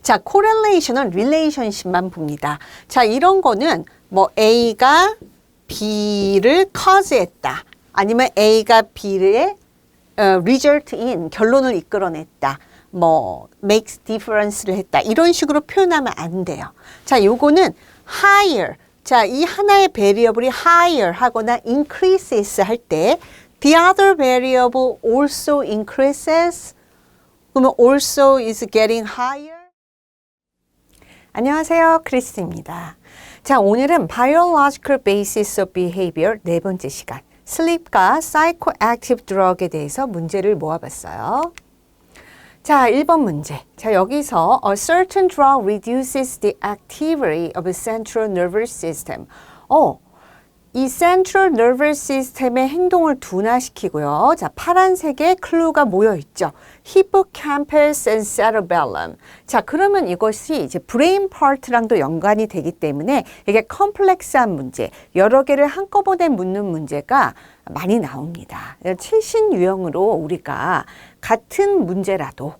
[SPEAKER 1] 자, correlation은 relationship만 봅니다. 자, 이런 거는 뭐 A가 B를 cause했다. 아니면 A가 B의 result in, 결론을 이끌어냈다. 뭐 makes difference를 했다. 이런 식으로 표현하면 안 돼요. 자, 요거는 higher. 자, 이 하나의 variable이 higher 하거나 increases 할 때 the other variable also increases. 그러면 also is getting higher. 안녕하세요. 크리스입니다. 자, 오늘은 Biological Basis of Behavior 네 번째 시간 슬립과 Psychoactive Drug에 대해서 문제를 모아봤어요. 자, 1번 문제. 자, 여기서 A certain drug reduces the activity of the central nervous system. 이 central nervous system의 행동을 둔화시키고요. 자, 파란색의 클루가 모여 있죠. hippocampus and cerebellum. 자, 그러면 이것이 이제 brain part랑도 연관이 되기 때문에 이게 컴플렉스한 문제, 여러 개를 한꺼번에 묻는 문제가 많이 나옵니다. 최신 유형으로 우리가 같은 문제라도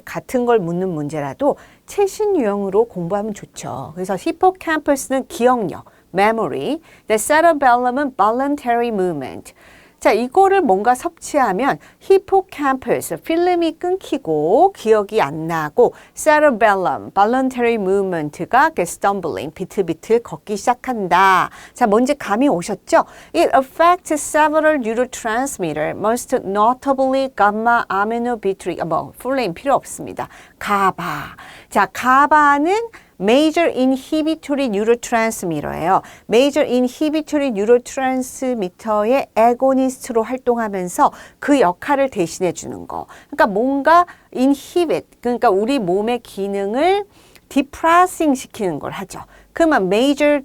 [SPEAKER 1] 같은 걸 묻는 문제라도 최신 유형으로 공부하면 좋죠. 그래서 hippocampus는 기억력, memory, the cerebellum은 voluntary movement. 자, 이거를 뭔가 섭취하면 hippocampus, 필름이 끊기고 기억이 안 나고 cerebellum, voluntary movement가 stumbling, 비틀비틀 걷기 시작한다. 자, 뭔지 감이 오셨죠? It affects several neurotransmitters, most notably gamma aminobutyric. 풀네임 필요 없습니다. 가바. 자, 가바는 Major Inhibitory Neurotransmitter예요. Major Inhibitory Neurotransmitter의 agonist로 활동하면서 그 역할을 대신해 주는 거. 그러니까 뭔가 inhibit, 그러니까 우리 몸의 기능을 depressing 시키는 걸 하죠. 그러면 major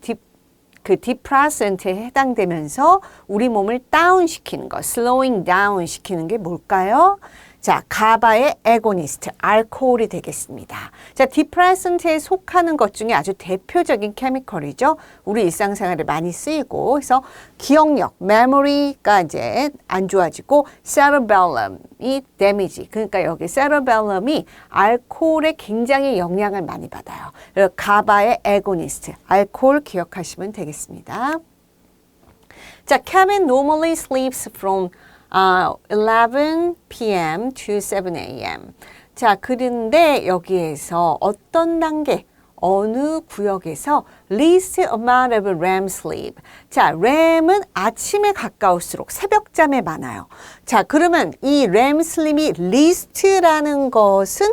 [SPEAKER 1] depressant에 해당되면서 우리 몸을 다운 시키는 거, slowing down 시키는 게 뭘까요? 자, 가바의 에고니스트, 알코올이 되겠습니다. 자, 디프레센트에 속하는 것 중에 아주 대표적인 케미컬이죠. 우리 일상생활에 많이 쓰이고, 그래서 기억력, 메모리가 이제 안 좋아지고, 세러벨럼이 데미지. 그러니까 여기 세러벨럼이 알코올에 굉장히 영향을 많이 받아요. 그래서 가바의 에고니스트, 알코올 기억하시면 되겠습니다. 자, Kevin normally sleeps from 11 p.m. to 7 a.m. 자, 그런데 여기에서 어떤 단계, 어느 구역에서 least amount of REM sleep. 자, REM은 아침에 가까울수록 새벽잠에 많아요. 자, 그러면 이 REM sleep이 least라는 것은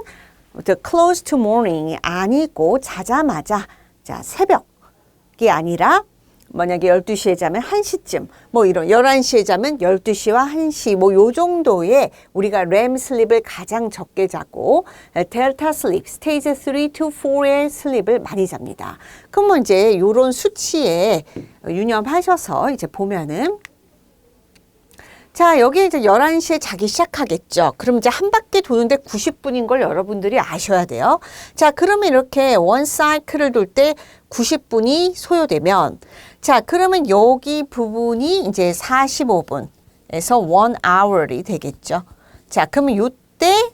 [SPEAKER 1] close to morning이 아니고 자자마자 자, 새벽이 아니라 만약에 12시에 자면 1시쯤, 뭐 이런 11시에 자면 12시와 1시, 뭐 요 정도의 우리가 REM 슬립을 가장 적게 자고 델타 슬립, 스테이지 3 to 4의 슬립을 많이 잡니다. 그럼 이제 요런 수치에 유념하셔서 이제 보면은 자, 여기 이제 11시에 자기 시작하겠죠. 그럼 이제 한 바퀴 도는데 90분인 걸 여러분들이 아셔야 돼요. 자, 그러면 이렇게 원 사이클을 돌 때 90분이 소요되면 자, 그러면 여기 부분이 이제 45분에서 1hour이 되겠죠. 자, 그러면 요때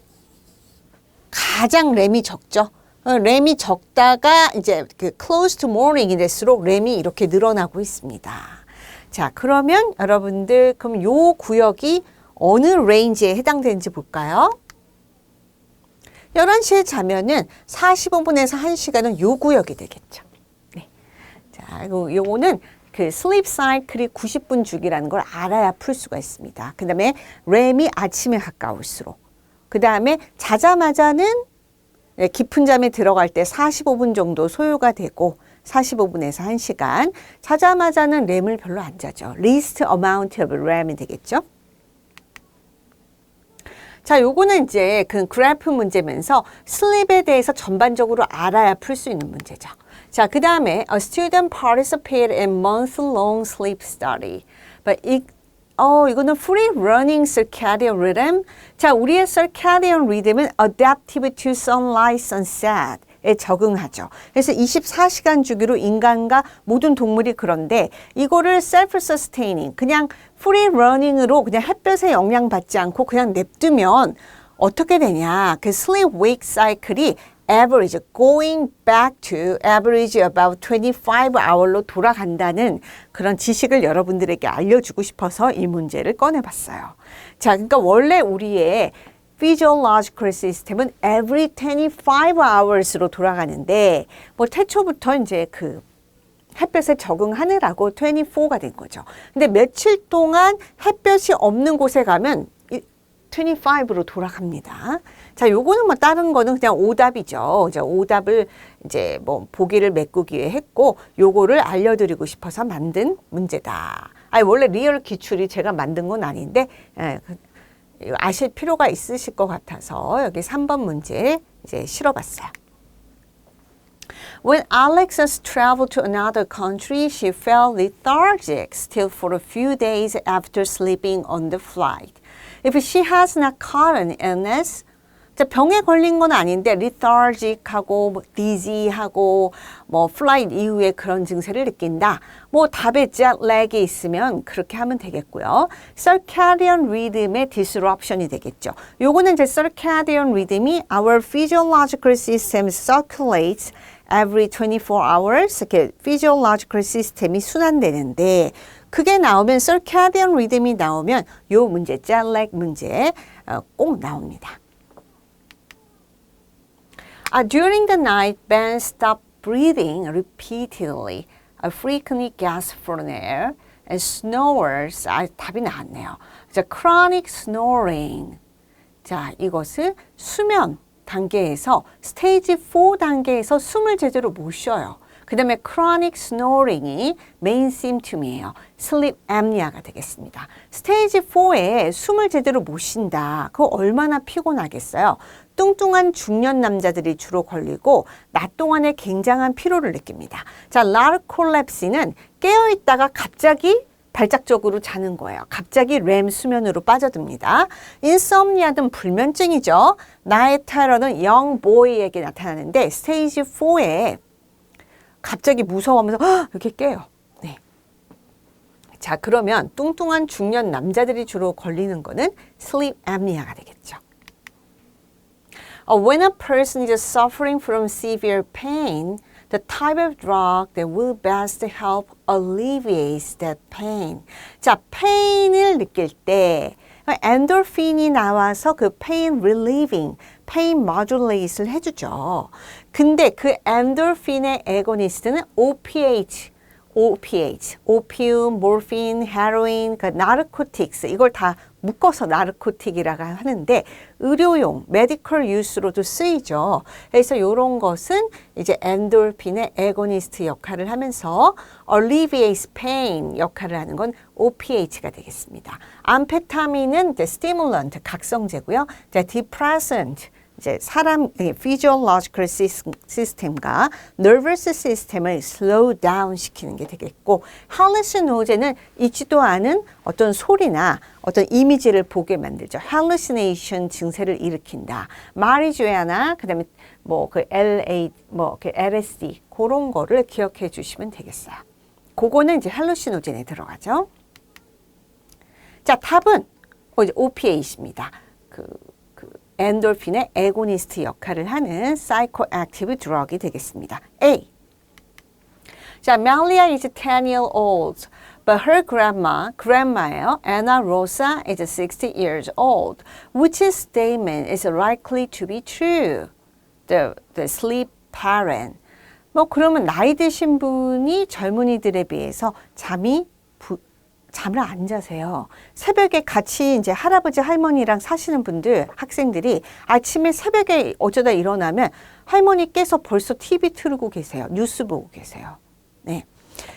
[SPEAKER 1] 가장 램이 적죠. 램이 적다가 이제 그 close to morning이 될수록 램이 이렇게 늘어나고 있습니다. 자, 그러면 여러분들 그럼 요 구역이 어느 레인지에 해당되는지 볼까요? 11시에 자면은 45분에서 1시간은 요 구역이 되겠죠. 네. 자, 요거는 그 슬립 사이클이 90분 주기라는 걸 알아야 풀 수가 있습니다. 그 다음에 램이 아침에 가까울수록. 그 다음에 자자마자는 깊은 잠에 들어갈 때 45분 정도 소요가 되고 45분에서 1시간. 자자마자는 램을 별로 안 자죠. least amount of REM이 되겠죠. 자, 요거는 이제 그 그래프 문제면서 슬립에 대해서 전반적으로 알아야 풀 수 있는 문제죠. 자, 그 다음에 a student participated in month-long sleep study, but 이거는 free running circadian rhythm. 자, 우리의 circadian rhythm은 adaptive to sunlight, sunset에 적응하죠. 그래서 24시간 주기로 인간과 모든 동물이 그런데 이거를 self-sustaining, 그냥 free running으로 그냥 햇볕에 영향받지 않고 그냥 냅두면 어떻게 되냐. 그 sleep wake cycle이 average, going back to average about 25hour로 돌아간다는 그런 지식을 여러분들에게 알려주고 싶어서 이 문제를 꺼내봤어요. 자, 그러니까 원래 우리의 physiological system은 every 25hours로 돌아가는데 뭐 태초부터 이제 그 햇볕에 적응하느라고 24가 된 거죠. 근데 며칠 동안 햇볕이 없는 곳에 가면 25로 돌아갑니다. 자, 요거는 뭐 다른 거는 그냥 오답이죠. 이제 오답을 이제 뭐 보기를 메꾸기 위해 했고, 요거를 알려드리고 싶어서 만든 문제다. 아니, 원래 리얼 기출이 제가 만든 건 아닌데, 아실 필요가 있으실 것 같아서 여기 3번 문제 이제 실어봤어요. When Alex has traveled to another country, she felt lethargic still for a few days after sleeping on the flight. If she has not caught an illness, 병에 걸린 건 아닌데 lethargic하고 뭐 dizzy하고 뭐 flight 이후에 그런 증세를 느낀다. 뭐 답에 jet lag이 있으면 그렇게 하면 되겠고요. circadian rhythm의 disruption이 되겠죠. 요거는 이제 circadian rhythm이 our physiological system circulates every 24 hours. 이렇게 physiological system이 순환되는데 그게 나오면 circadian rhythm이 나오면 요 문제 jet lag 문제 꼭 나옵니다. During the night, Ben stopped breathing repeatedly, frequently gasped for air, and snores. 답이 나왔네요. 자, chronic snoring. 자, 이것은 수면 단계에서 스테이지 4 단계에서 숨을 제대로 못 쉬어요. 그 다음에 chronic snoring이 메인 심птtom이에요. sleep apnea가 되겠습니다. 스테이지 4에 숨을 제대로 못 쉰다. 그거 얼마나 피곤하겠어요. 뚱뚱한 중년 남자들이 주로 걸리고 낮 동안에 굉장한 피로를 느낍니다. 자, 나르콜랩시는 깨어있다가 갑자기 발작적으로 자는 거예요. 갑자기 렘 수면으로 빠져듭니다. 인썸니아는 불면증이죠. 나의 테러는 영 보이에게 나타나는데 스테이지 4에 갑자기 무서워하면서 이렇게 깨요. 네. 자, 그러면 뚱뚱한 중년 남자들이 주로 걸리는 거는 sleep apnea가 되겠죠. When a person is suffering from severe pain, the type of drug that will best help alleviate that pain. 자, pain을 느낄 때 엔돌핀이 나와서 그 pain relieving, pain modulate를 해주죠. 근데 그 엔돌핀의 애고니스트는 OPH, 오피움, 모르핀, 헤로인, 그 나르코틱스 이걸 다 묶어서 나르코틱이라고 하는데 의료용, 메디컬 유스로도 쓰이죠. 그래서 이런 것은 이제 엔돌핀의 애고니스트 역할을 하면서 alleviate pain 역할을 하는 건 OPH가 되겠습니다. 암페타민은 이제 stimulant, 각성제고요. 이제 depressant, 이제 사람 physiological 시스템과 nervous 시스템을 slow down 시키는 게 되겠고, hallucinogen은 있지도 않은 어떤 소리나 어떤 이미지를 보게 만들죠. hallucination 증세를 일으킨다. 마리주아나 그다음에 뭐 그 LA 뭐 그 LSD 그런 거를 기억해 주시면 되겠어요. 그거는 이제 hallucinogen에 들어가죠. 자, 답은 이제 OPA입니다. 엔돌핀의 애고니스트 역할을 하는 psychoactive drug이 되겠습니다. A. 자, Melia is 10 years old, but her grandma예요. Anna Rosa is 60 years old. Which statement is likely to be true? The sleep pattern. 뭐 그러면 나이 드신 분이 젊은이들에 비해서 잠을 안 자세요. 새벽에 같이 이제 할아버지 할머니랑 사시는 분들, 학생들이 아침에 새벽에 어쩌다 일어나면 할머니 깨서 벌써 TV 틀고 계세요. 뉴스 보고 계세요. 네.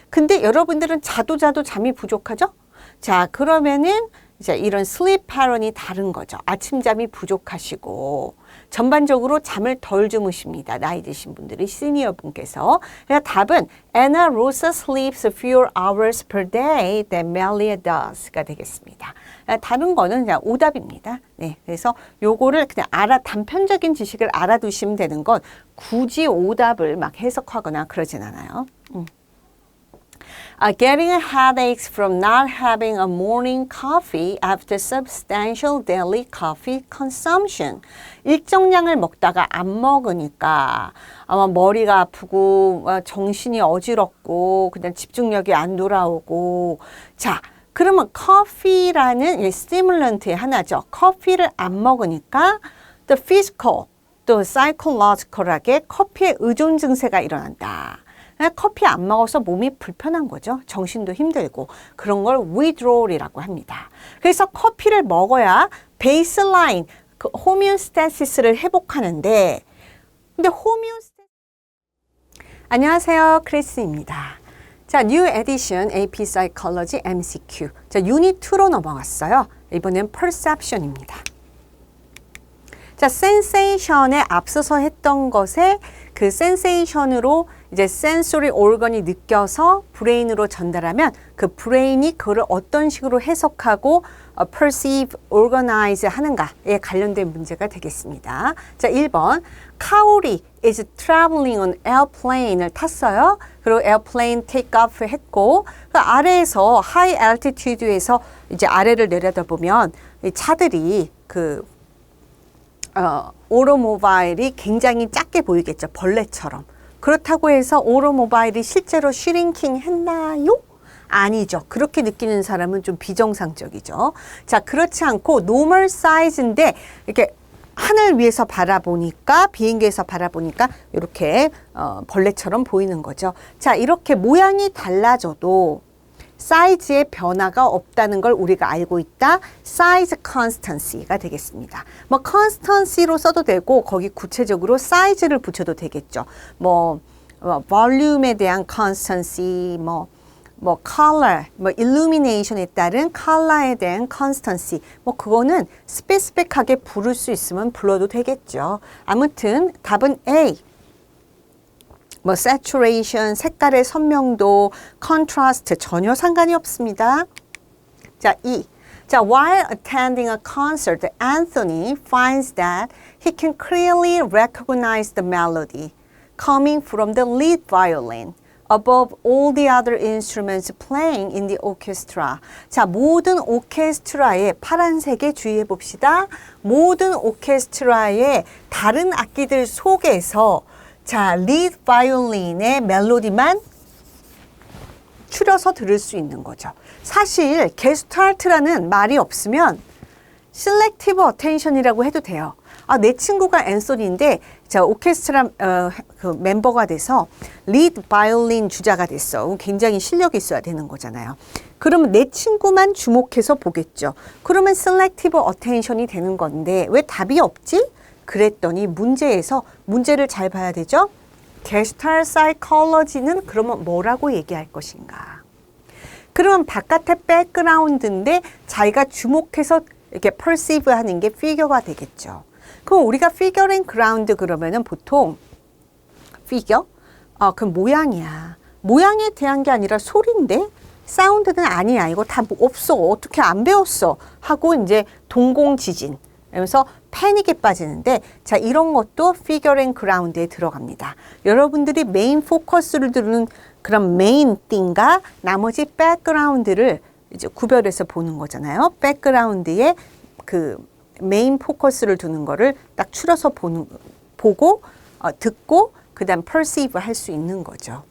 [SPEAKER 1] 근데 여러분들은 자도 잠이 부족하죠? 자, 그러면은 이제 이런 슬립 패런이 다른 거죠. 아침잠이 부족하시고 전반적으로 잠을 덜 주무십니다. 나이 드신 분들이 시니어 분께서. 그래서 답은 Anna Rosa sleeps fewer hours per day than Melia does가 되겠습니다. 다른 거는 그냥 오답입니다. 네, 그래서 요거를 그냥 단편적인 지식을 알아두시면 되는 건 굳이 오답을 막 해석하거나 그러진 않아요. Getting headaches from not having a morning coffee after substantial daily coffee consumption. 일정량을 먹다가 안 먹으니까 아마 머리가 아프고 정신이 어지럽고 그냥 집중력이 안 돌아오고 자 그러면 커피라는 스티뮬런트의 하나죠. 커피를 안 먹으니까 the physical 또 psychological하게 커피의 의존 증세가 일어난다. 커피 안 먹어서 몸이 불편한 거죠. 정신도 힘들고 그런 걸 withdrawal이라고 합니다. 그래서 커피를 먹어야 베이스라인, 그 호미오스타시스를 회복하는데 근데 안녕하세요. 크리스입니다. 자, New Edition AP Psychology MCQ. 자, 유닛 2로 넘어갔어요. 이번엔 Perception입니다. 자, 센세이션에 앞서서 했던 것에 그 센세이션으로 이제 센소리 오건이 느껴서 브레인으로 전달하면 그 브레인이 그걸 어떤 식으로 해석하고 perceive, organize 하는가에 관련된 문제가 되겠습니다. 자, 1번. 카오리 is traveling on airplane을 탔어요. 그리고 airplane take off 했고 그 아래에서 high altitude에서 이제 아래를 내려다보면 이 차들이 오토모바일이 굉장히 작게 보이겠죠. 벌레처럼. 그렇다고 해서 오토모바일이 실제로 슈링킹 했나요? 아니죠. 그렇게 느끼는 사람은 좀 비정상적이죠. 자, 그렇지 않고 노멀 사이즈인데 이렇게 하늘 위에서 바라보니까 비행기에서 바라보니까 이렇게 벌레처럼 보이는 거죠. 자, 이렇게 모양이 달라져도 사이즈의 변화가 없다는 걸 우리가 알고 있다. 사이즈 constancy가 되겠습니다. 뭐 constancy로 써도 되고 거기 구체적으로 사이즈를 붙여도 되겠죠. 볼륨에 대한 constancy, color, illumination에 따른 color에 대한 constancy. 그거는 스페시픽하게 부를 수 있으면 불러도 되겠죠. 아무튼 답은 A. saturation, 색깔의 선명도, contrast 전혀 상관이 없습니다. 자, 2. 자, while attending a concert, Anthony finds that he can clearly recognize the melody coming from the lead violin above all the other instruments playing in the orchestra. 자, 모든 오케스트라의 파란색에 주의해 봅시다. 모든 오케스트라의 다른 악기들 속에서 자, 리드 바이올린의 멜로디만 추려서 들을 수 있는 거죠. 사실 게스트할트라는 말이 없으면 셀렉티브 어텐션이라고 해도 돼요. 내 친구가 앤소니인데 자, 오케스트라 그 멤버가 돼서 리드 바이올린 주자가 됐어. 굉장히 실력이 있어야 되는 거잖아요. 그러면 내 친구만 주목해서 보겠죠. 그러면 셀렉티브 어텐션이 되는 건데 왜 답이 없지? 그랬더니 문제에서 문제를 잘 봐야 되죠. 게스탈 사이콜로지는 그러면 뭐라고 얘기할 것인가? 그러면 바깥의 백그라운드인데 자기가 주목해서 이렇게 perceive 하는 게 피겨가 되겠죠. 그럼 우리가 figure and ground 그러면은 보통 figure? 그 모양이야. 모양에 대한 게 아니라 소리인데 사운드는 아니야. 이거 다 없어. 어떻게 안 배웠어? 하고 이제 동공지진. 그래서 패닉에 빠지는데 자 이런 것도 figure and ground에 들어갑니다. 여러분들이 메인 포커스를 두는 그런 메인 띵과 나머지 백그라운드를 이제 구별해서 보는 거잖아요. 백그라운드에 그 메인 포커스를 두는 거를 딱 추려서 보고 듣고 그다음 perceive 할 수 있는 거죠.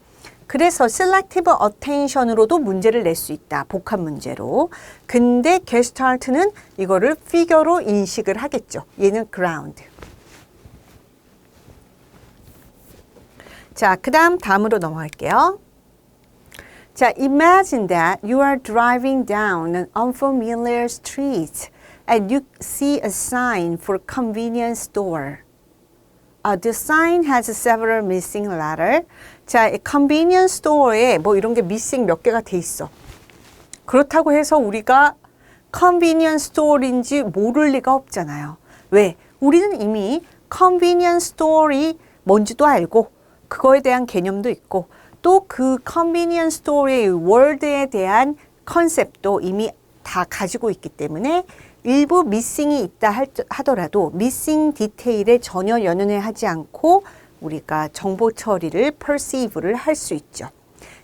[SPEAKER 1] 그래서 selective attention으로도 문제를 낼 수 있다. 복합 문제로. 근데 게스탈트는 이거를 figure로 인식을 하겠죠. 얘는 ground. 자, 다음으로 넘어갈게요. 자, imagine that you are driving down an unfamiliar street and you see a sign for convenience store. The sign has several missing letters. 자, convenience store에 뭐 이런 게 missing 몇 개가 돼 있어. 그렇다고 해서 우리가 convenience store인지 모를 리가 없잖아요. 왜? 우리는 이미 convenience store이 뭔지도 알고 그거에 대한 개념도 있고 또 그 convenience store의 word에 대한 컨셉도 이미 다 가지고 있기 때문에 일부 미싱이 있다 하더라도 미싱 디테일에 전혀 연연하지 않고 우리가 정보 처리를 perceive를 할 수 있죠.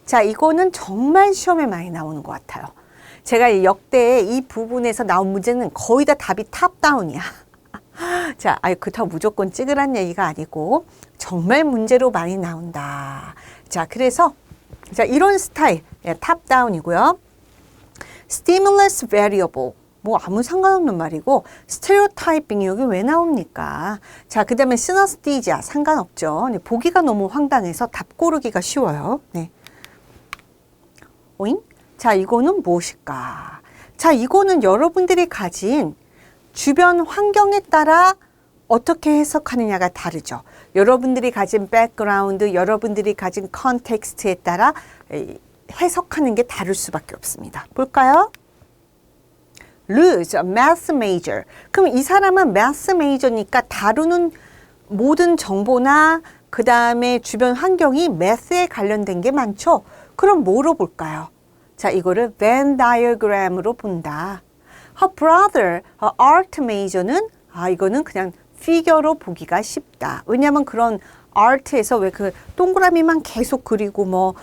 [SPEAKER 1] 자, 이거는 정말 시험에 많이 나오는 것 같아요. 제가 역대 이 부분에서 나온 문제는 거의 다 답이 탑다운이야. 자, 그렇다고 무조건 찍으란 얘기가 아니고 정말 문제로 많이 나온다. 자, 그래서 자, 이런 스타일 탑다운이고요. stimulus variable 뭐 아무 상관없는 말이고 스테레오타이핑이 여기 왜 나옵니까? 자, 그 다음에 시너스티지아 상관없죠. 네, 보기가 너무 황당해서 답 고르기가 쉬워요. 네. 오잉? 자, 이거는 무엇일까? 자, 이거는 여러분들이 가진 주변 환경에 따라 어떻게 해석하느냐가 다르죠. 여러분들이 가진 백그라운드, 여러분들이 가진 컨텍스트에 따라 해석하는 게 다를 수밖에 없습니다. 볼까요? lose a math major. 그럼 이 사람은 math major니까 다루는 모든 정보나 그 다음에 주변 환경이 math에 관련된 게 많죠. 그럼 뭐로 볼까요? 자, 이거를 Venn diagram으로 본다. Her brother, a art major는 이거는 그냥 피겨로 보기가 쉽다. 왜냐하면 그런 아트에서 왜 그 동그라미만 계속 그리고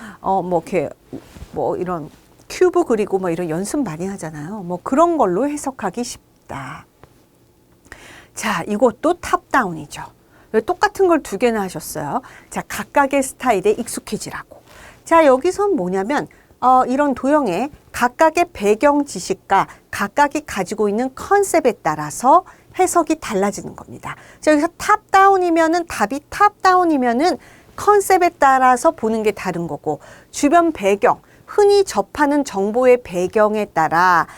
[SPEAKER 1] 이런 큐브 그리고 이런 연습 많이 하잖아요. 그런 걸로 해석하기 쉽다. 자, 이것도 탑다운이죠. 똑같은 걸 두 개나 하셨어요. 자, 각각의 스타일에 익숙해지라고. 자, 여기선 뭐냐면 이런 도형의 각각의 배경 지식과 각각이 가지고 있는 컨셉에 따라서 해석이 달라지는 겁니다. 자, 여기서 탑다운이면은 답이 탑다운이면은 컨셉에 따라서 보는 게 다른 거고 주변 배경, 흔히 접하는 정보의 배경에 따라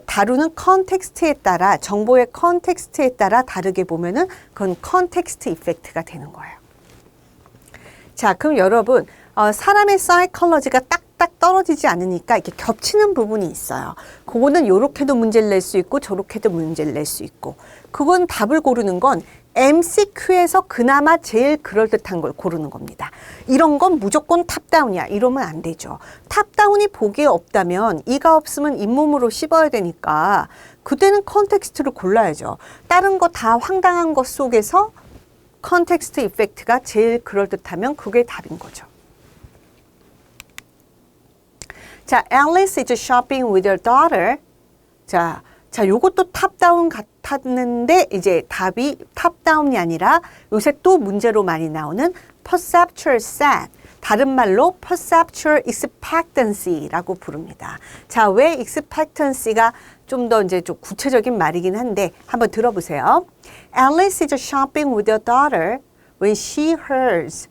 [SPEAKER 1] 다루는 컨텍스트에 따라 정보의 컨텍스트에 따라 다르게 보면은 그건 컨텍스트 이펙트가 되는 거예요. 자, 그럼 여러분 사람의 사이콜로지가 딱딱 떨어지지 않으니까 이렇게 겹치는 부분이 있어요. 그거는 요렇게도 문제를 낼 수 있고 저렇게도 문제를 낼 수 있고 그건 답을 고르는 건 MCQ에서 그나마 제일 그럴듯한 걸 고르는 겁니다. 이런 건 무조건 탑다운이야. 이러면 안 되죠. 탑다운이 보기에 없다면 이가 없으면 잇몸으로 씹어야 되니까 그때는 컨텍스트를 골라야죠. 다른 거 다 황당한 것 속에서 컨텍스트 이펙트가 제일 그럴듯하면 그게 답인 거죠. 자, Alice is shopping with her daughter. 자, 요것도 탑다운 같았는데 이제 답이 탑다운이 아니라 요새 또 문제로 많이 나오는 perceptual set. 다른 말로 perceptual expectancy라고 부릅니다. 자, 왜 expectancy가 좀 더 이제 좀 구체적인 말이긴 한데 한번 들어보세요. Alice is shopping with her daughter when she hears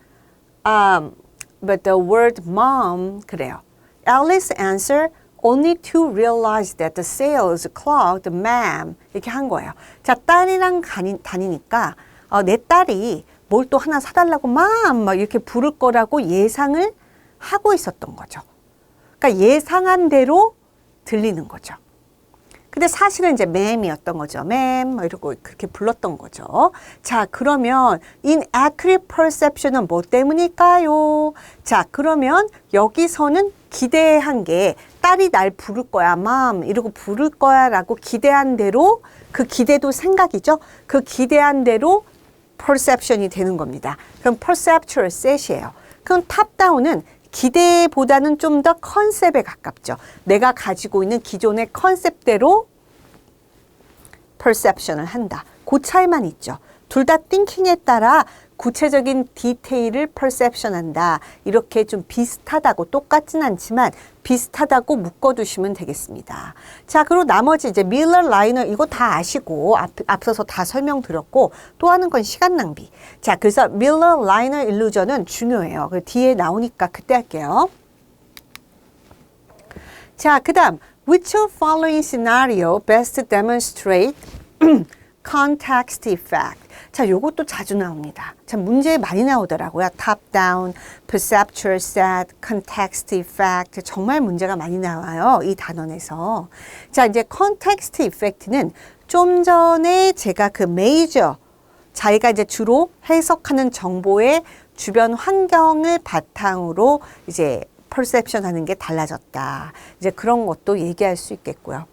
[SPEAKER 1] but the word mom 그래요. Alice answered only to realize that the sales clocked ma'am 이렇게 한 거예요. 자, 딸이랑 다니니까 내 딸이 뭘 또 하나 사달라고 막 이렇게 부를 거라고 예상을 하고 있었던 거죠. 그러니까 예상한 대로 들리는 거죠. 근데 사실은 이제 ma'am이었던 거죠. ma'am 이러고 그렇게 불렀던 거죠. 자, 그러면 inaccurate perception은 뭐 때문일까요? 자, 그러면 여기서는 기대한 게 딸이 날 부를 거야, mom 이러고 부를 거야 라고 기대한 대로 그 기대도 생각이죠. 그 기대한 대로 perception이 되는 겁니다. 그럼 perceptual set이에요. 그럼 탑다운은 기대보다는 좀 더 컨셉에 가깝죠. 내가 가지고 있는 기존의 컨셉대로 perception을 한다. 그 차이만 있죠. 둘 다 thinking에 따라 구체적인 디테일을 perception 한다. 이렇게 좀 비슷하다고 똑같진 않지만 비슷하다고 묶어두시면 되겠습니다. 자, 그리고 나머지 이제 밀러 라이너 이거 다 아시고 앞서서 다 설명드렸고 또 하는 건 시간 낭비. 자, 그래서 밀러 라이너 일루전은 중요해요. 그 뒤에 나오니까 그때 할게요. 자, 그 다음 which of following scenario best demonstrate context effect. 자, 요것도 자주 나옵니다. 참 문제에 많이 나오더라고요. top down, perceptual set, context effect. 정말 문제가 많이 나와요. 이 단원에서. 자, 이제 context effect는 좀 전에 제가 그 major, 자기가 이제 주로 해석하는 정보의 주변 환경을 바탕으로 이제 perception 하는 게 달라졌다. 이제 그런 것도 얘기할 수 있겠고요.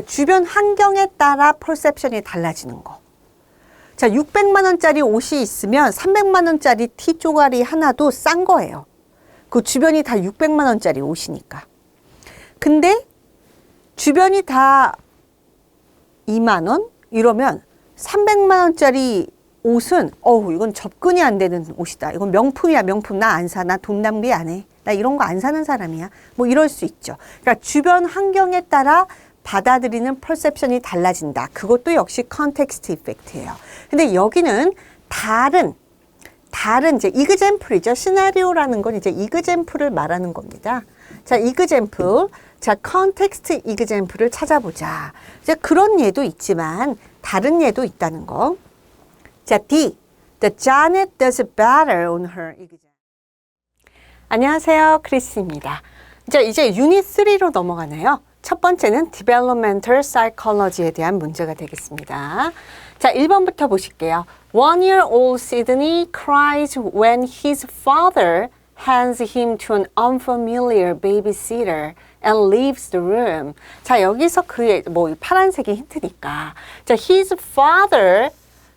[SPEAKER 1] 주변 환경에 따라 perception이 달라지는 거. 자, 600만 원짜리 옷이 있으면 300만 원짜리 티 쪼가리 하나도 싼 거예요. 그 주변이 다 600만 원짜리 옷이니까. 근데 주변이 다 2만 원? 이러면 300만 원짜리 옷은 이건 접근이 안 되는 옷이다. 이건 명품이야, 명품. 나 안 사. 나 돈 낭비 안 해. 나 이런 거 안 사는 사람이야. 뭐 이럴 수 있죠. 그러니까 주변 환경에 따라 받아들이는 퍼셉션이 달라진다. 그것도 역시 컨텍스트 이펙트예요. 근데 여기는 다른 이제 이그젬플이죠. 시나리오라는 건 이제 이그젬플을 말하는 겁니다. 자, 이그젬플. 자, 컨텍스트 이그젬플을 찾아보자. 이제 그런 예도 있지만 다른 예도 있다는 거. 자, D. The Janet does better on her exam. 안녕하세요. 크리스입니다. 이제 유닛 3로 넘어가네요. 첫 번째는 Developmental Psychology에 대한 문제가 되겠습니다. 자, 1번부터 보실게요. 1-year-old Sydney cries when his father hands him to an unfamiliar babysitter and leaves the room. 자, 여기서 그의 파란색이 힌트니까. 자, his father,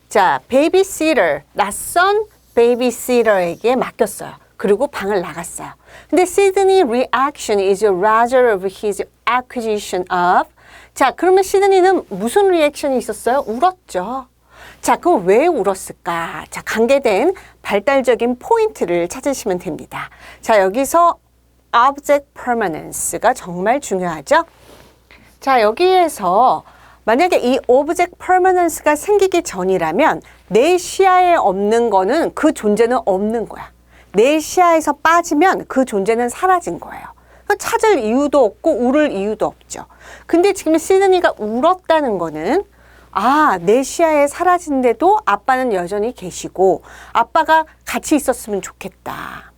[SPEAKER 1] 자, babysitter, 낯선 베이비시터에게 맡겼어요. 그리고 방을 나갔어요. 근데 시드니 reaction is a result of his acquisition of. 자, 그러면 시드니는 무슨 리액션이 있었어요? 울었죠. 자, 그럼 왜 울었을까? 자, 관계된 발달적인 포인트를 찾으시면 됩니다. 자, 여기서 object permanence가 정말 중요하죠. 자, 여기에서 만약에 이 object permanence가 생기기 전이라면 내 시야에 없는 거는 그 존재는 없는 거야. 내 시야에서 빠지면 그 존재는 사라진 거예요. 찾을 이유도 없고 울을 이유도 없죠. 근데 지금 시드니가 울었다는 거는 내 시야에 사라진데도 아빠는 여전히 계시고 아빠가 같이 있었으면 좋겠다.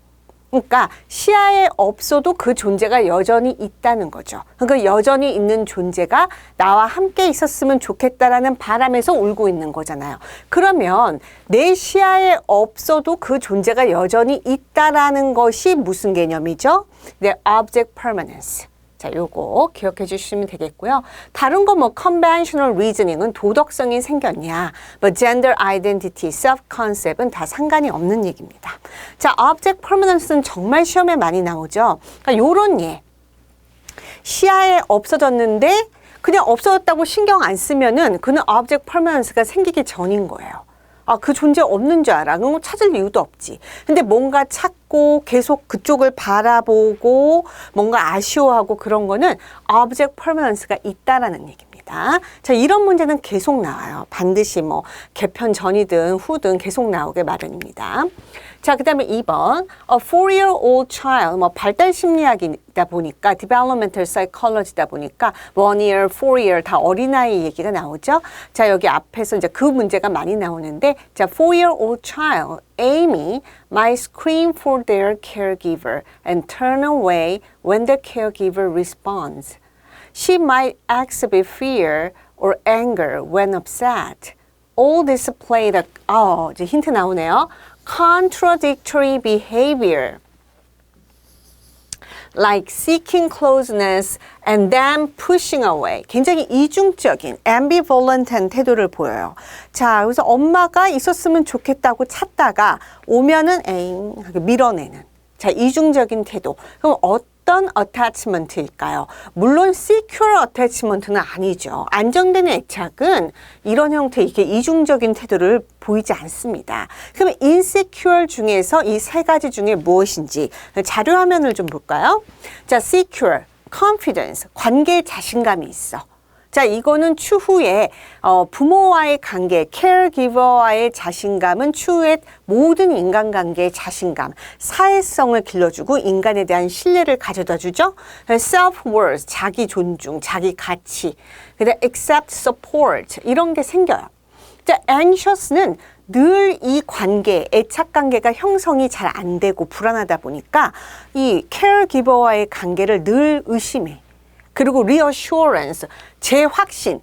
[SPEAKER 1] 그러니까 시야에 없어도 그 존재가 여전히 있다는 거죠. 그러니까 여전히 있는 존재가 나와 함께 있었으면 좋겠다라는 바람에서 울고 있는 거잖아요. 그러면 내 시야에 없어도 그 존재가 여전히 있다라는 것이 무슨 개념이죠? 네, object permanence. 자, 요거 기억해 주시면 되겠고요. 다른 거 conventional reasoning은 도덕성이 생겼냐, gender identity, self-concept은 다 상관이 없는 얘기입니다. 자, object permanence는 정말 시험에 많이 나오죠. 그러니까 요런 예. 시야에 없어졌는데 그냥 없어졌다고 신경 안 쓰면은 그는 object permanence가 생기기 전인 거예요. 그 존재 없는 줄 알아. 그럼 찾을 이유도 없지. 근데 뭔가 찾고 계속 그쪽을 바라보고 뭔가 아쉬워하고 그런 거는 object permanence가 있다라는 얘기입니다. 자, 이런 문제는 계속 나와요. 반드시 개편 전이든 후든 계속 나오게 마련입니다. 자, 그 다음에 2번. A 4-year-old child, 발달 심리학이다 보니까, developmental psychology다 보니까, 1-year, 4-year 다 어린아이 얘기가 나오죠. 자, 여기 앞에서 이제 그 문제가 많이 나오는데, 자, 4-year-old child, Amy, might scream for their caregiver and turn away when the caregiver responds. She might exhibit fear or anger when upset. All display the, 이제 힌트 나오네요. Contradictory behavior, like seeking closeness and then pushing away. 굉장히 이중적인 ambivalent한 태도를 보여요. 자, 그래서 엄마가 있었으면 좋겠다고 찾다가 오면은 에잉 하게 밀어내는. 자, 이중적인 태도. 그럼 어떤 attachment일까요? 물론 secure attachment는 아니죠. 안정된 애착은 이런 형태, 이게 이중적인 태도를 보이지 않습니다. 그러면 insecure 중에서 이 세 가지 중에 무엇인지 자료 화면을 좀 볼까요? 자, secure, confidence, 관계에 자신감이 있어. 자, 이거는 추후에 부모와의 관계, caregiver와의 자신감은 추후에 모든 인간관계의 자신감, 사회성을 길러주고 인간에 대한 신뢰를 가져다 주죠. self-worth, 자기 존중, 자기 가치, 그다음 accept, support 이런 게 생겨요. 자, anxious는 늘 이 관계, 애착 관계가 형성이 잘 안 되고 불안하다 보니까 이 caregiver와의 관계를 늘 의심해. 그리고 reassurance, 재확신.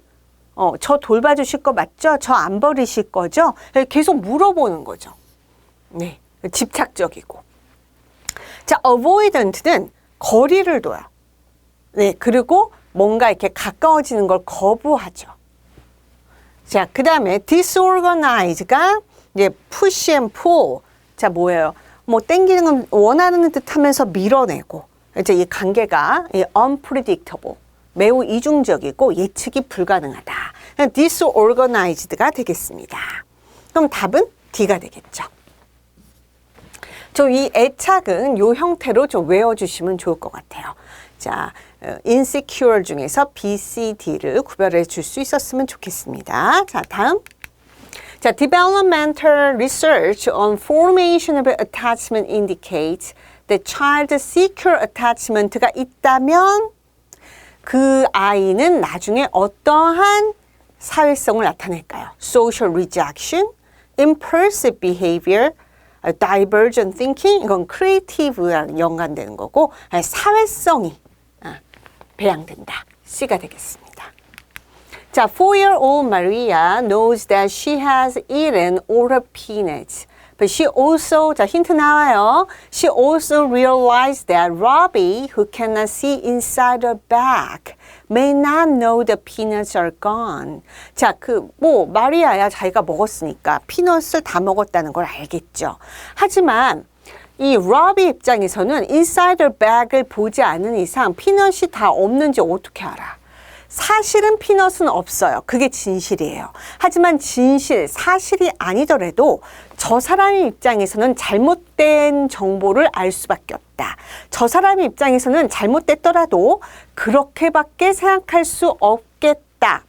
[SPEAKER 1] 저 돌봐주실 거 맞죠? 저 안 버리실 거죠? 계속 물어보는 거죠. 네, 집착적이고. 자, avoidant는 거리를 둬요. 네, 그리고 뭔가 이렇게 가까워지는 걸 거부하죠. 자, 그 다음에 disorganized가 이제 push and pull. 자, 뭐예요? 뭐 땡기는 건 원하는 듯 하면서 밀어내고. 이제 이 관계가 unpredictable. 매우 이중적이고 예측이 불가능하다. disorganized가 되겠습니다. 그럼 답은 D가 되겠죠. 좀 이 애착은 이 형태로 좀 외워주시면 좋을 것 같아요. 자, insecure 중에서 B, C, D를 구별해 줄 수 있었으면 좋겠습니다. 자, 다음. 자, developmental research on formation of attachment indicates that child secure attachment가 있다면 그 아이는 나중에 어떠한 사회성을 나타낼까요? social rejection, impulsive behavior, divergent thinking, 이건 creative랑 연관되는 거고 사회성이 배양된다. C가 되겠습니다. 자, 4-year-old Maria knows that she has eaten all her peanuts. But she also, 자, 힌트 나와요. She also realized that Robbie, who cannot see inside her bag, may not know the peanuts are gone. 자, 마리아야 자기가 먹었으니까 피넛을 다 먹었다는 걸 알겠죠. 하지만 이 로비 입장에서는 inside her bag을 보지 않은 이상 피넛이 다 없는지 어떻게 알아? 사실은 피넛은 없어요. 그게 진실이에요. 하지만 사실이 아니더라도 저 사람의 입장에서는 잘못된 정보를 알 수밖에 없다. 저 사람의 입장에서는 잘못됐더라도 그렇게밖에 생각할 수 없겠다.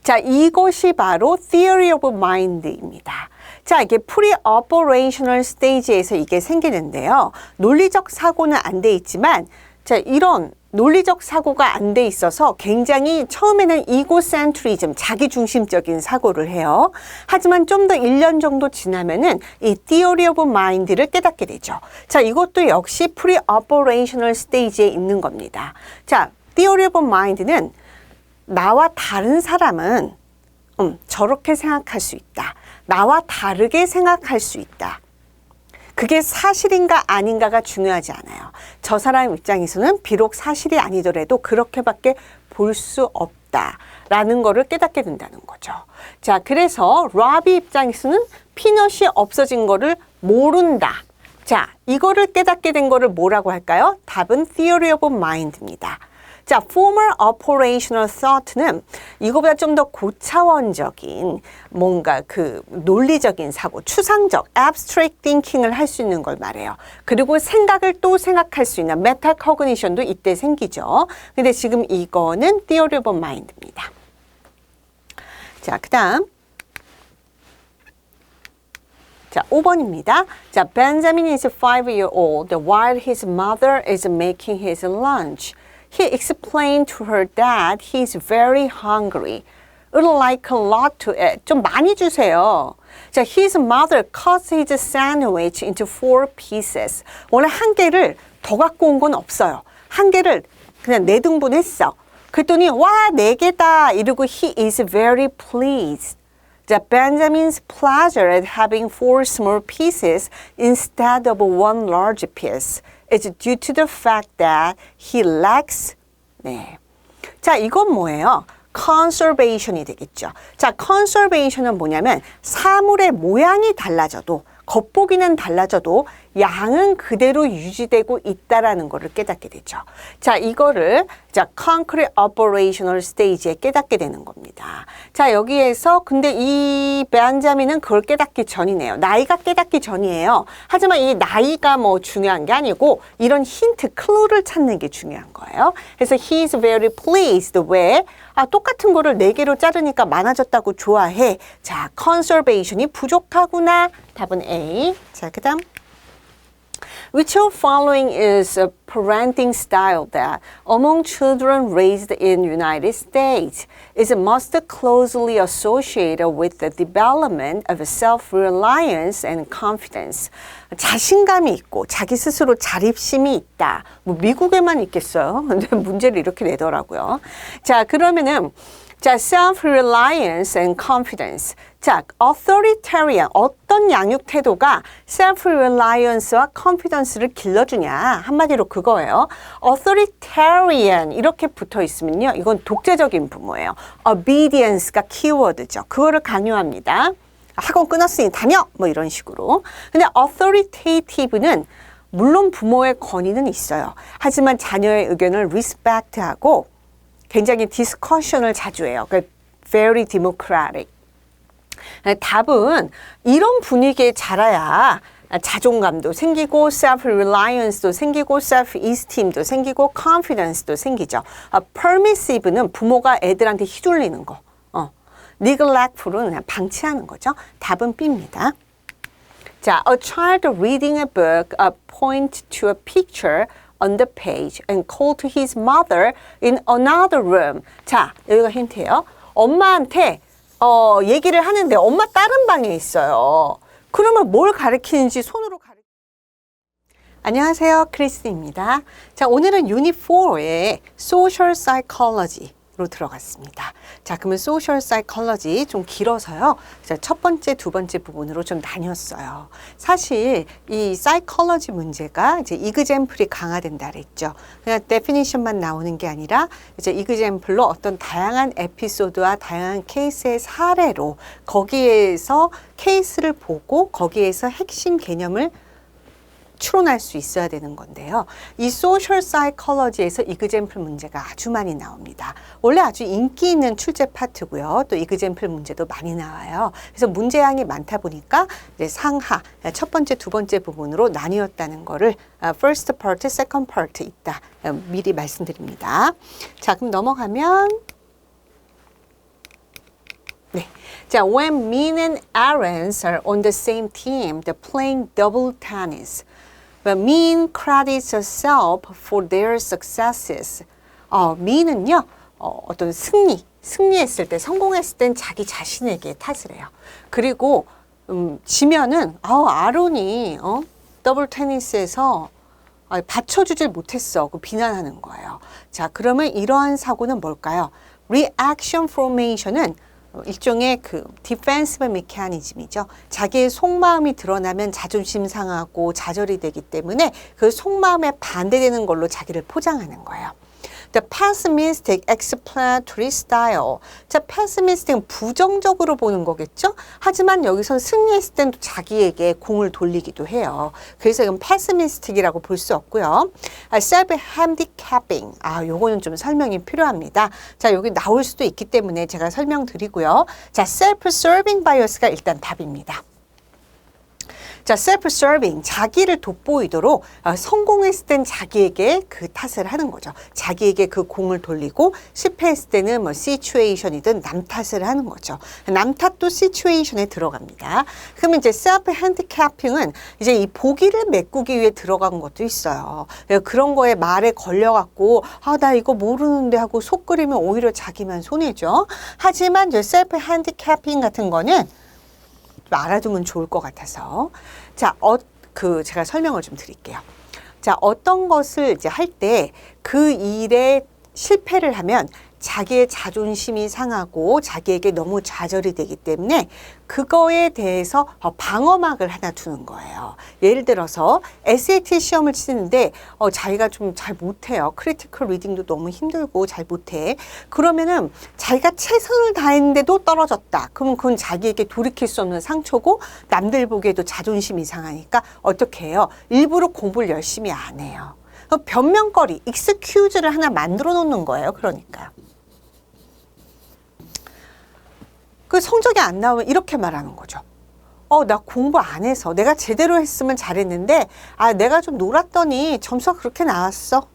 [SPEAKER 1] 자, 이것이 바로 theory of mind입니다. 자, 이게 pre-operational stage에서 이게 생기는데요. 논리적 사고는 안 돼 있지만, 자, 이런 논리적 사고가 안 돼 있어서 굉장히 처음에는 이고센트리즘, 자기중심적인 사고를 해요. 하지만 좀 더 1년 정도 지나면은 이 theory of mind를 깨닫게 되죠. 자, 이것도 역시 pre-operational stage에 있는 겁니다. 자, theory of mind는 나와 다른 사람은 저렇게 생각할 수 있다. 나와 다르게 생각할 수 있다. 그게 사실인가 아닌가가 중요하지 않아요. 저 사람 입장에서는 비록 사실이 아니더라도 그렇게밖에 볼 수 없다라는 거를 깨닫게 된다는 거죠. 자, 그래서 로비 입장에서는 피넛이 없어진 거를 모른다. 자, 이거를 깨닫게 된 거를 뭐라고 할까요? 답은 theory of mind입니다. 자, formal operational thought는 이거보다 좀 더 고차원적인 뭔가 논리적인 사고, 추상적, abstract thinking을 할 수 있는 걸 말해요. 그리고 생각을 또 생각할 수 있는 metacognition도 이때 생기죠. 근데 지금 이거는 theory of mind입니다. 자, 그 다음. 자, 5번입니다. 자, Benjamin is 5-year-old while his mother is making his lunch. He explained to her that he's very hungry. Would like a lot to eat. 좀 많이 주세요. 자, his mother cuts his sandwich into 4 pieces. 원래 한 개를 더 갖고 온 건 없어요. 한 개를 그냥 4등분했어. 그랬더니 와, 4개다 이러고 he is very pleased. 자, Benjamin's pleasure at having 4 small pieces instead of 1 large piece is due to the fact that he lacks. 네. 자, 이건 뭐예요? conservation이 되겠죠. 자, conservation은 뭐냐면 사물의 모양이 달라져도 겉보기는 달라져도 양은 그대로 유지되고 있다라는 것을 깨닫게 되죠. 자, 이거를 concrete operational stage에 깨닫게 되는 겁니다. 자, 여기에서 근데 이 벤자민은 그걸 깨닫기 전이네요. 나이가 깨닫기 전이에요. 하지만 이 나이가 뭐 중요한 게 아니고 이런 힌트, 클루를 찾는 게 중요한 거예요. 그래서 he is very pleased. 왜? 똑같은 거를 4개로 자르니까 많아졌다고 좋아해. 자, conservation이 부족하구나. 답은 A. 자, 그 다음. Which of following is a parenting style that, among children raised in United States, is most closely associated with the development of self-reliance and confidence? 자신감이 있고 자기 스스로 자립심이 있다. 뭐 미국에만 있겠어요? 근데 문제를 이렇게 내더라고요. 자, 그러면은 자, self-reliance and confidence. 자, authoritarian, 어떤 양육 태도가 self-reliance와 confidence를 길러주냐. 한마디로 그거예요. authoritarian 이렇게 붙어 있으면요. 이건 독재적인 부모예요. obedience가 키워드죠. 그거를 강요합니다. 학원 끊었으니 다녀! 뭐 이런 식으로. 근데 authoritative는 물론 부모의 권위는 있어요. 하지만 자녀의 의견을 respect하고 굉장히 디스커션을 자주 해요. 그러니까 very democratic. 답은 이런 분위기에 자라야 자존감도 생기고 self-reliance도 생기고 self-esteem도 생기고 confidence도 생기죠. permissive는 부모가 애들한테 휘둘리는 거. neglectful은 그냥 방치하는 거죠. 답은 B입니다. 자, a child reading a book point to a picture on the page and call to his mother in another room. 자, 여기가 힌트예요. 엄마한테 얘기를 하는데 엄마 다른 방에 있어요. 그러면 뭘 가리키는지 손으로 안녕하세요. 크리스입니다. 자, 오늘은 유닛 4의 Social Psychology 로 들어갔습니다. 자, 그러면 Social Psychology 좀 길어서요. 자, 첫 번째, 두 번째 부분으로 좀 나뉘었어요. 사실 이 Psychology 문제가 이제 example이 강화된다 그랬죠. 그냥 definition만 나오는 게 아니라 이제 example로 어떤 다양한 에피소드와 다양한 케이스의 사례로 거기에서 케이스를 보고 거기에서 핵심 개념을 추론할 수 있어야 되는 건데요. 이 소셜 사이콜로지에서 이그젬플 문제가 아주 많이 나옵니다. 원래 아주 인기 있는 출제 파트고요. 또 이그젬플 문제도 많이 나와요. 그래서 문제량이 많다 보니까 이제 상하, 첫 번째, 두 번째 부분으로 나뉘었다는 거를 first part, second part 있다. 미리 말씀드립니다. 자, 그럼 넘어가면 네. 자, when Min and Aaron are on the same team, they're playing double tennis. But Min credits herself for their successes. Min은요, 어떤 승리했을 때, 성공했을 땐 자기 자신에게 탓을 해요. 그리고 지면은 아론이 더블 테니스에서 받쳐주질 못했어. 그 비난하는 거예요. 자, 그러면 이러한 사고는 뭘까요? Reaction formation은 일종의 그 디펜시브 메커니즘이죠. 자기의 속마음이 드러나면 자존심 상하고 좌절이 되기 때문에 그 속마음에 반대되는 걸로 자기를 포장하는 거예요. The pessimistic explanatory style. 자, pessimistic은 부정적으로 보는 거겠죠? 하지만 여기서 승리했을 땐 또 자기에게 공을 돌리기도 해요. 그래서 이건 pessimistic이라고 볼 수 없고요. self-handicapping. 요거는 좀 설명이 필요합니다. 자, 여기 나올 수도 있기 때문에 제가 설명드리고요. 자, self-serving bias가 일단 답입니다. 자, self-serving, 자기를 돋보이도록 성공했을 땐 자기에게 그 탓을 하는 거죠. 자기에게 그 공을 돌리고 실패했을 때는 뭐 situation이든 남 탓을 하는 거죠. 남 탓도 situation에 들어갑니다. 그러면 이제 self-handicapping은 이제 이 보기를 메꾸기 위해 들어간 것도 있어요. 그런 거에 말에 걸려갖고 나 이거 모르는데 하고 속 끓이면 오히려 자기만 손해죠. 하지만 이제 self-handicapping 같은 거는 알아두면 좋을 것 같아서. 자, 제가 설명을 좀 드릴게요. 자, 어떤 것을 이제 할 때 그 일에 실패를 하면 자기의 자존심이 상하고 자기에게 너무 좌절이 되기 때문에 그거에 대해서 방어막을 하나 두는 거예요. 예를 들어서 SAT 시험을 치는데 자기가 좀 잘 못해요. 크리티컬 리딩도 너무 힘들고 잘 못해. 그러면은 자기가 최선을 다했는데도 떨어졌다. 그러면 그건 자기에게 돌이킬 수 없는 상처고 남들 보기에도 자존심이 상하니까 어떻게 해요? 일부러 공부를 열심히 안 해요. 변명거리, 익스큐즈를 하나 만들어 놓는 거예요. 그러니까. 그 성적이 안 나오면 이렇게 말하는 거죠. 나 공부 안 해서 내가 제대로 했으면 잘했는데 내가 좀 놀았더니 점수가 그렇게 나왔어.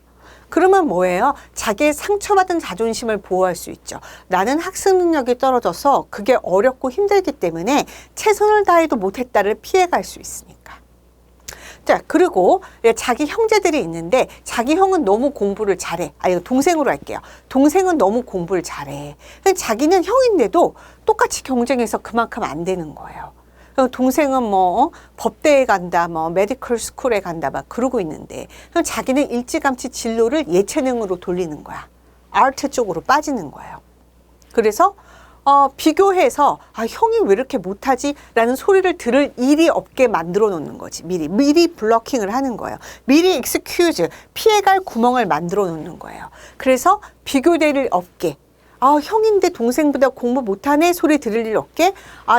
[SPEAKER 1] 그러면 뭐예요? 자기의 상처받은 자존심을 보호할 수 있죠. 나는 학습 능력이 떨어져서 그게 어렵고 힘들기 때문에 최선을 다해도 못했다를 피해갈 수 있으니까. 자, 그리고 자기 형제들이 있는데 자기 형은 너무 공부를 잘해. 이거 동생으로 할게요. 동생은 너무 공부를 잘해. 자기는 형인데도 똑같이 경쟁해서 그만큼 안 되는 거예요. 동생은 뭐 법대에 간다, 뭐 메디컬 스쿨에 간다 막 그러고 있는데 그럼 자기는 일찌감치 진로를 예체능으로 돌리는 거야. 아트 쪽으로 빠지는 거예요. 그래서 비교해서 형이 왜 이렇게 못하지? 라는 소리를 들을 일이 없게 만들어 놓는 거지. 미리 블러킹을 하는 거예요. 미리 excuse, 피해갈 구멍을 만들어 놓는 거예요. 그래서 비교될 일 없게 형인데 동생보다 공부 못하네 소리 들을 일 없게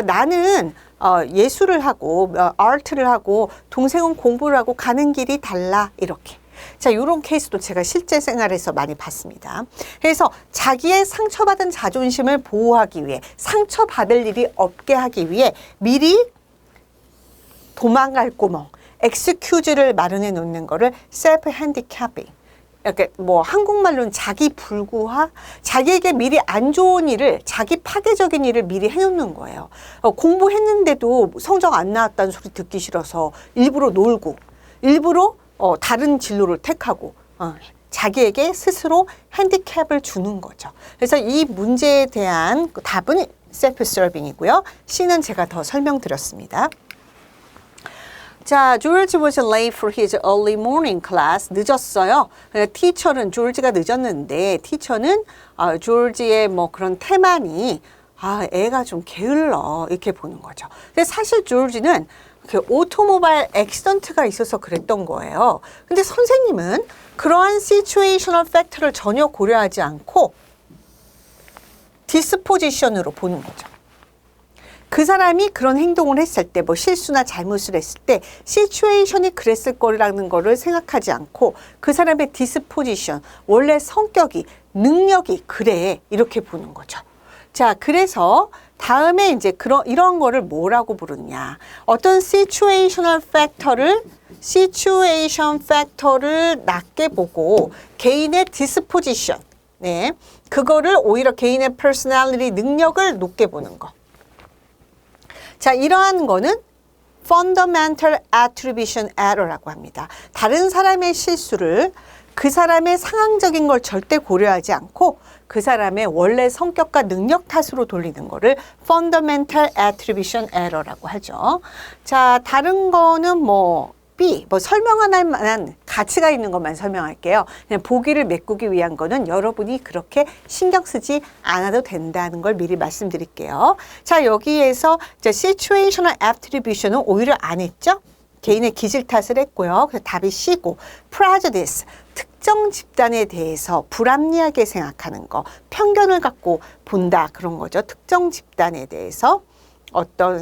[SPEAKER 1] 나는 예술을 하고 아트를 하고 동생은 공부를 하고 가는 길이 달라 이렇게. 자, 이런 케이스도 제가 실제 생활에서 많이 봤습니다. 그래서 자기의 상처받은 자존심을 보호하기 위해 상처받을 일이 없게 하기 위해 미리 도망갈 구멍, excuse를 마련해 놓는 거를 self handicapping. 이렇게 뭐 한국말로는 자기 불구화, 자기에게 미리 안 좋은 일을, 자기 파괴적인 일을 미리 해놓는 거예요. 공부했는데도 성적 안 나왔다는 소리 듣기 싫어서 일부러 놀고, 일부러 다른 진로를 택하고 자기에게 스스로 핸디캡을 주는 거죠. 그래서 이 문제에 대한 답은 self-serving이고요. C는 제가 더 설명드렸습니다. 자, George was late for his early morning class. 늦었어요. 티처는 조지가 늦었는데 티처는 조지의 뭐 그런 태만이 애가 좀 게을러 이렇게 보는 거죠. 근데 사실 조지는 오토모바일 액시던트가 있어서 그랬던 거예요. 근데 선생님은 그러한 시츄에이셔널 팩터를 전혀 고려하지 않고 디스포지션으로 보는 거죠. 그 사람이 그런 행동을 했을 때, 뭐 실수나 잘못을 했을 때 시츄에이션이 그랬을 거라는 거를 생각하지 않고 그 사람의 디스포지션, 원래 성격이, 능력이 그래 이렇게 보는 거죠. 자, 그래서 다음에 이제 이런 거를 뭐라고 부르냐. 어떤 시츄에이션 팩터를 낮게 보고 개인의 디스포지션, 네, 그거를 오히려 개인의 퍼스널리티 능력을 높게 보는 거. 자, 이러한 거는 fundamental attribution error라고 합니다. 다른 사람의 실수를 그 사람의 상황적인 걸 절대 고려하지 않고 그 사람의 원래 성격과 능력 탓으로 돌리는 거를 fundamental attribution error라고 하죠. 자, 다른 거는 뭐 B, 뭐 설명할 만한 가치가 있는 것만 설명할게요. 그냥 보기를 메꾸기 위한 거는 여러분이 그렇게 신경 쓰지 않아도 된다는 걸 미리 말씀드릴게요. 자, 여기에서 situational attribution은 오히려 안 했죠? 개인의 기질 탓을 했고요. 그래서 답이 C고, prejudice, 특정 집단에 대해서 불합리하게 생각하는 거, 편견을 갖고 본다 그런 거죠. 특정 집단에 대해서 어떤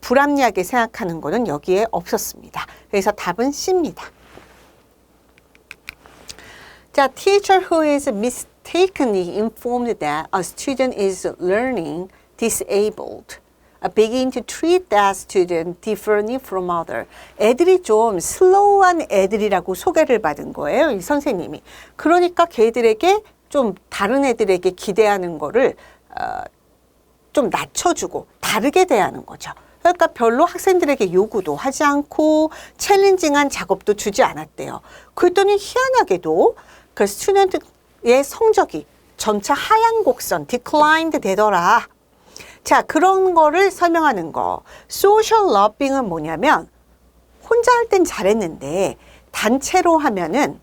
[SPEAKER 1] 불합리하게 생각하는 거는 여기에 없었습니다. 그래서 답은 C입니다. 자, teacher who is mistakenly informed that a student is learning disabled begin to treat that student differently from other. 애들이 좀 슬로우한 애들이라고 소개를 받은 거예요, 이 선생님이. 그러니까 걔들에게 좀 다른 애들에게 기대하는 거를 좀 낮춰주고 다르게 대하는 거죠. 그러니까 별로 학생들에게 요구도 하지 않고 챌린징한 작업도 주지 않았대요. 그랬더니 희한하게도 그 스튜던트의 성적이 점차 하향 곡선, declined 되더라. 자, 그런 거를 설명하는 거. 소셜 러빙은 뭐냐면 혼자 할 땐 잘했는데 단체로 하면은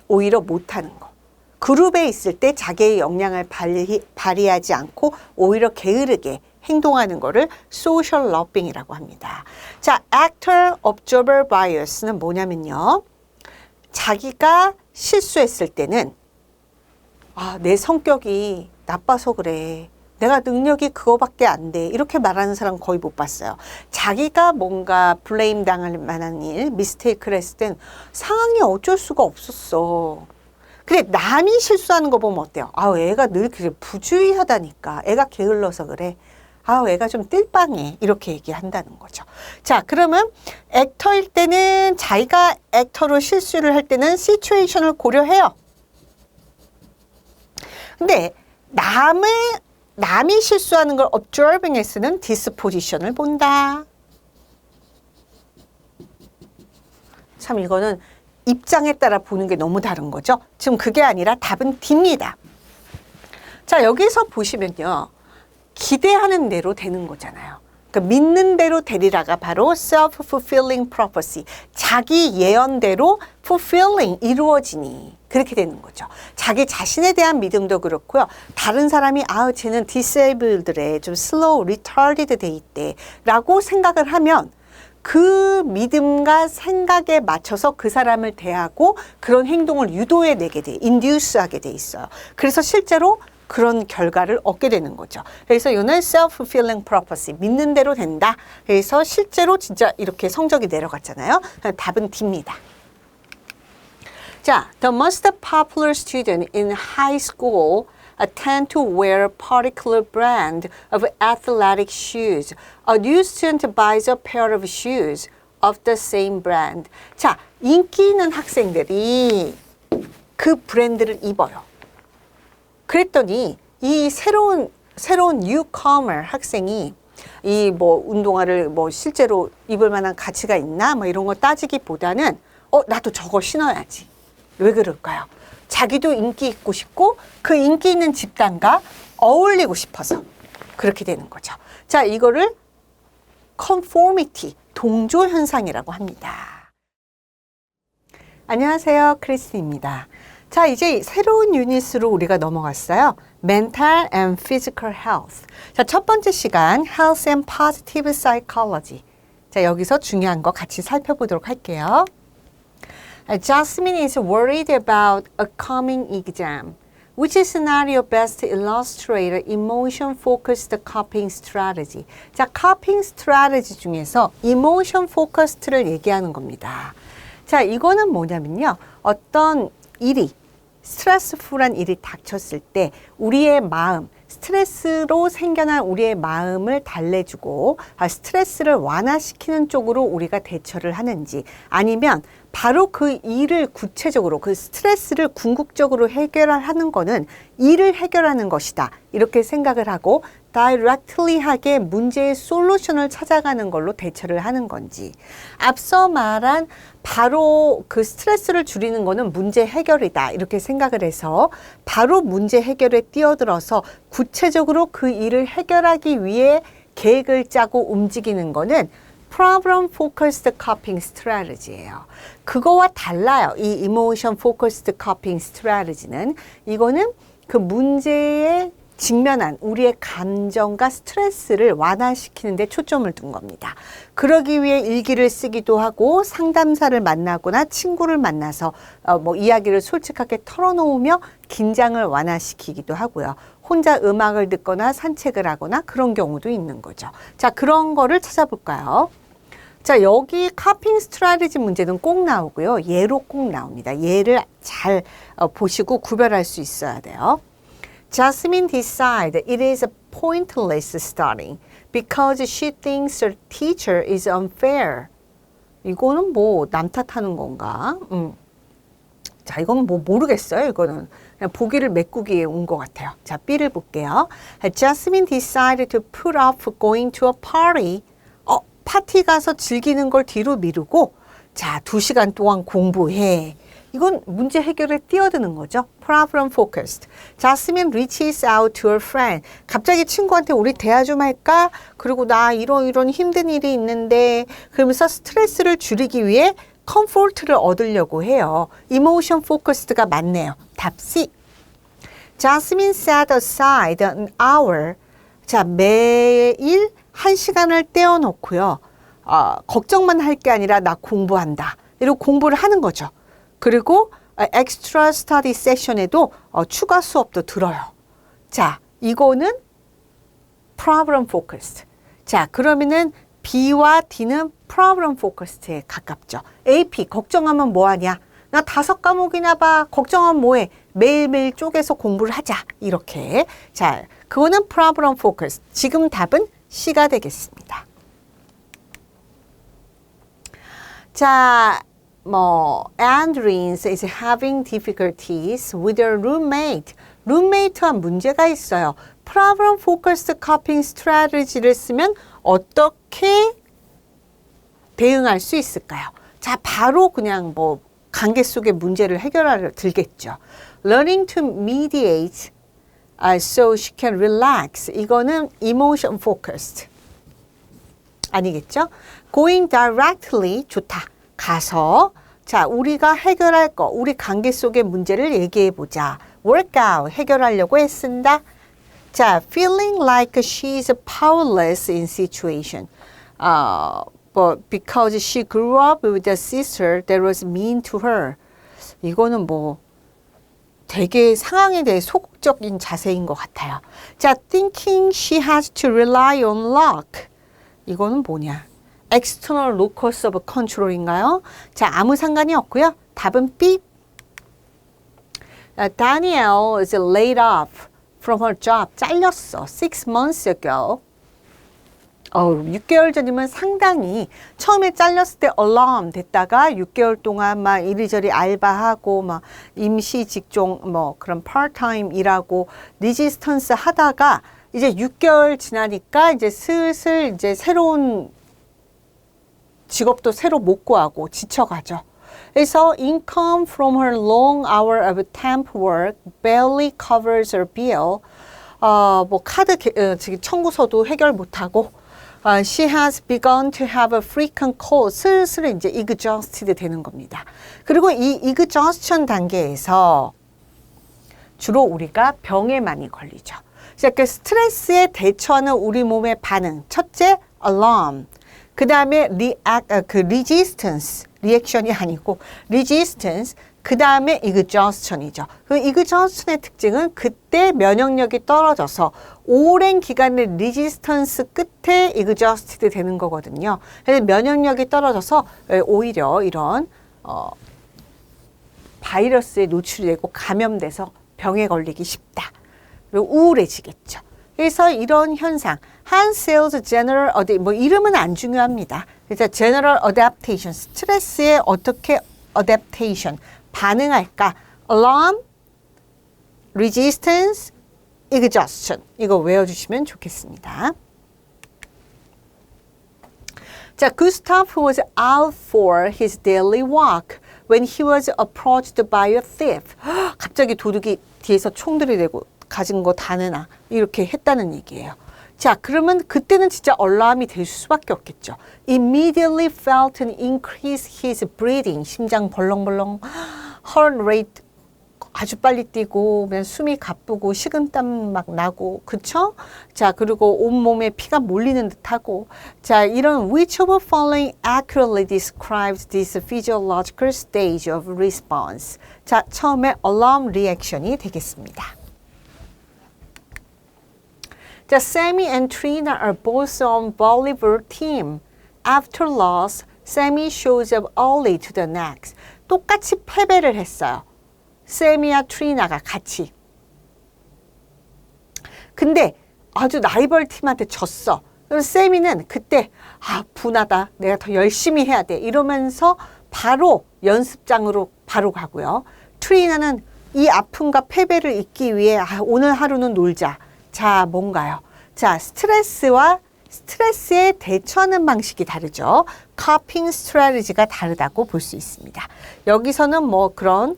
[SPEAKER 1] 오히려 못하는 거. 그룹에 있을 때 자기의 역량을 발휘하지 않고 오히려 게으르게 행동하는 거를 소셜 러빙이라고 합니다. 자, actor observer bias는 뭐냐면요. 자기가 실수했을 때는 내 성격이 나빠서 그래. 내가 능력이 그거밖에 안 돼. 이렇게 말하는 사람 거의 못 봤어요. 자기가 뭔가 블레임 당할 만한 일, 미스테이크를 했을 땐 상황이 어쩔 수가 없었어. 근데 남이 실수하는 거 보면 어때요? 애가 늘 그래 부주의하다니까. 애가 게을러서 그래. 애가 좀 띨빵해. 이렇게 얘기한다는 거죠. 자, 그러면 액터일 때는 자기가 액터로 실수를 할 때는 시츄에이션을 고려해요. 근데 남이 실수하는 걸 observing 했으는 disposition을 본다. 참 이거는 입장에 따라 보는 게 너무 다른 거죠. 지금 그게 아니라 답은 D입니다. 자, 여기서 보시면요. 기대하는 대로 되는 거잖아요. 그러니까 믿는 대로 되리라가 바로 self-fulfilling prophecy. 자기 예언대로 fulfilling, 이루어지니. 그렇게 되는 거죠. 자기 자신에 대한 믿음도 그렇고요. 다른 사람이 쟤는 disabled래, 좀 slow, retarded 돼 있대 라고 생각을 하면 그 믿음과 생각에 맞춰서 그 사람을 대하고 그런 행동을 유도해내게 돼, induce하게 돼 있어요. 그래서 실제로 그런 결과를 얻게 되는 거죠. 그래서 이거는 self-fulfilling prophecy, 믿는 대로 된다. 그래서 실제로 진짜 이렇게 성적이 내려갔잖아요. 답은 D입니다. 자, the most popular student in high school tend to wear a particular brand of athletic shoes. A new student buys a pair of shoes of the same brand. 자, 인기 있는 학생들이 그 브랜드를 입어요. 그랬더니 이 새로운 newcomer 학생이 이 뭐 운동화를 뭐 실제로 입을 만한 가치가 있나 뭐 이런 거 따지기보다는 나도 저거 신어야지. 왜 그럴까요? 자기도 인기 있고 싶고 그 인기 있는 집단과 어울리고 싶어서 그렇게 되는 거죠. 자, 이거를 conformity, 동조 현상이라고 합니다. 안녕하세요, 크리스입니다. 자, 이제 새로운 유닛으로 우리가 넘어갔어요. Mental and Physical Health. 자, 첫 번째 시간 Health and Positive Psychology. 자, 여기서 중요한 거 같이 살펴보도록 할게요. Jasmine is worried about a coming exam. Which scenario best illustrates emotion-focused coping strategy? 자, coping strategy 중에서 emotion-focused를 얘기하는 겁니다. 자, 이거는 뭐냐면요. 어떤 일이 스트레스풀한 일이 닥쳤을 때 우리의 마음, 스트레스로 생겨난 우리의 마음을 달래주고 스트레스를 완화시키는 쪽으로 우리가 대처를 하는지 아니면 바로 그 일을 구체적으로 그 스트레스를 궁극적으로 해결하는 거는 일을 해결하는 것이다. 이렇게 생각을 하고 directly하게 문제의 솔루션을 찾아가는 걸로 대처를 하는 건지 앞서 말한 바로 그 스트레스를 줄이는 거는 문제 해결이다. 이렇게 생각을 해서 바로 문제 해결에 뛰어들어서 구체적으로 그 일을 해결하기 위해 계획을 짜고 움직이는 거는 Problem Focused Coping Strategy예요. 그거와 달라요. 이 Emotion Focused Coping Strategy는 이거는 그 문제에 직면한 우리의 감정과 스트레스를 완화시키는 데 초점을 둔 겁니다. 그러기 위해 일기를 쓰기도 하고 상담사를 만나거나 친구를 만나서 뭐 이야기를 솔직하게 털어놓으며 긴장을 완화시키기도 하고요. 혼자 음악을 듣거나 산책을 하거나 그런 경우도 있는 거죠. 자, 그런 거를 찾아볼까요? 자, 여기 카핑 스트래티지 문제는 꼭 나오고요. 예로 꼭 나옵니다. 예를 잘 보시고 구별할 수 있어야 돼요. Jasmine decides it is pointless studying because she thinks her teacher is unfair. 이거는 뭐 남 탓하는 건가? 자, 이건 뭐 모르겠어요. 이거는 그냥 보기를 메꾸기에 온 것 같아요. 자, B를 볼게요. Jasmine decided to put off going to a party. 파티 가서 즐기는 걸 뒤로 미루고 자, 2시간 동안 공부해. 이건 문제 해결에 뛰어드는 거죠. Problem focused. Jasmine reaches out to her friend. 갑자기 친구한테 우리 대화 좀 할까? 그리고 나 이런 힘든 일이 있는데 그러면서 스트레스를 줄이기 위해 comfort를 얻으려고 해요. Emotion focused가 맞네요. 답 C. Jasmine set aside an hour. 자, 매일 1시간을 떼어놓고요. 걱정만 할 게 아니라 나 공부한다. 이러고 공부를 하는 거죠. 그리고 엑스트라 스터디 세션에도 추가 수업도 들어요. 자, 이거는 problem focused. 자, 그러면은 B와 D는 problem focused에 가깝죠. AP, 걱정하면 뭐하냐? 나 5과목이나 봐. 걱정하면 뭐해? 매일매일 쪼개서 공부를 하자. 이렇게. 자, 그거는 problem focused. 지금 답은 C가 되겠습니다. 자, Andrines is having difficulties with her roommate. 룸메이트와 문제가 있어요. Problem focused coping strategy를 쓰면 어떻게 대응할 수 있을까요? 자, 바로 그냥 뭐 관계 속의 문제를 해결하려 들겠죠. Learning to mediate so she can relax. 이거는 emotion focused. 아니겠죠? Going directly 좋다. 가서 자, 우리가 해결할 거, 우리 관계 속의 문제를 얘기해 보자. Work out 해결하려고 애쓴다. 자, feeling like she's powerless in situation. But because she grew up with a sister that was mean to her. 이거는 뭐 되게 상황에 대해 소극적인 자세인 것 같아요. 자, thinking she has to rely on luck. 이거는 뭐냐? external locus of control인가요? 자, 아무 상관이 없고요. 답은 B. Danielle is laid off from her job. 잘렸어. 6 months ago. 6개월 전이면 상당히 처음에 잘렸을 때 alarm 됐다가 6개월 동안 막 이리저리 알바하고 막 임시 직종 뭐 그런 part-time 일하고 resistance 하다가 이제 6개월 지나니까 이제 슬슬 이제 새로운 직업도 새로 못 구하고 지쳐가죠. 그래서 income from her long hour of temp work barely covers her bill. 뭐 카드 청구서도 해결 못하고 she has begun to have a frequent cold. 슬슬 이제 exhausted 되는 겁니다. 그리고 이 exhaustion 단계에서 주로 우리가 병에 많이 걸리죠. 그 스트레스에 대처하는 우리 몸의 반응. 첫째, alarm. 그 다음에 resistance. 리액션이 아니고 resistance. 그 다음에 exhaustion이죠. 그 exhaustion의 특징은 그때 면역력이 떨어져서 오랜 기간의 resistance 끝에 exhausted 되는 거거든요. 그래서 면역력이 떨어져서 오히려 이런 바이러스에 노출이 되고 감염돼서 병에 걸리기 쉽다. 그리고 우울해지겠죠. 그래서 이런 현상, Hansel's general 뭐 이름은 안 중요합니다. 그래서 general adaptation, 스트레스에 어떻게 adaptation 반응할까? alarm, resistance, exhaustion. 이거 외워주시면 좋겠습니다. 자, Gustav was out for his daily walk when he was approached by a thief. 갑자기 도둑이 뒤에서 총 들이대고 가진 거 다 내놔. 이렇게 했다는 얘기예요. 자, 그러면 그때는 진짜 얼람이 될 수밖에 없겠죠. Immediately felt an increase his breathing. 심장 벌렁벌렁, heart rate 아주 빨리 뛰고, 그냥 숨이 가쁘고, 식은땀 막 나고, 그쵸? 자, 그리고 온몸에 피가 몰리는 듯하고, 자, 이런 which of the following accurately describes this physiological stage of response? 자, 처음에 alarm reaction이 되겠습니다. 자, Sammy and Trina are both on volleyball team. After loss, Sammy shows up early to the next. 똑같이 패배를 했어요. 세미와 트리나가 같이. 근데 아주 라이벌 팀한테 졌어. 그래서 세미는 그때 분하다. 내가 더 열심히 해야 돼. 이러면서 바로 연습장으로 바로 가고요. 트리나는 이 아픔과 패배를 잊기 위해 오늘 하루는 놀자. 자, 뭔가요? 자, 스트레스에 대처하는 방식이 다르죠. coping strategy가 다르다고 볼 수 있습니다. 여기서는 뭐 그런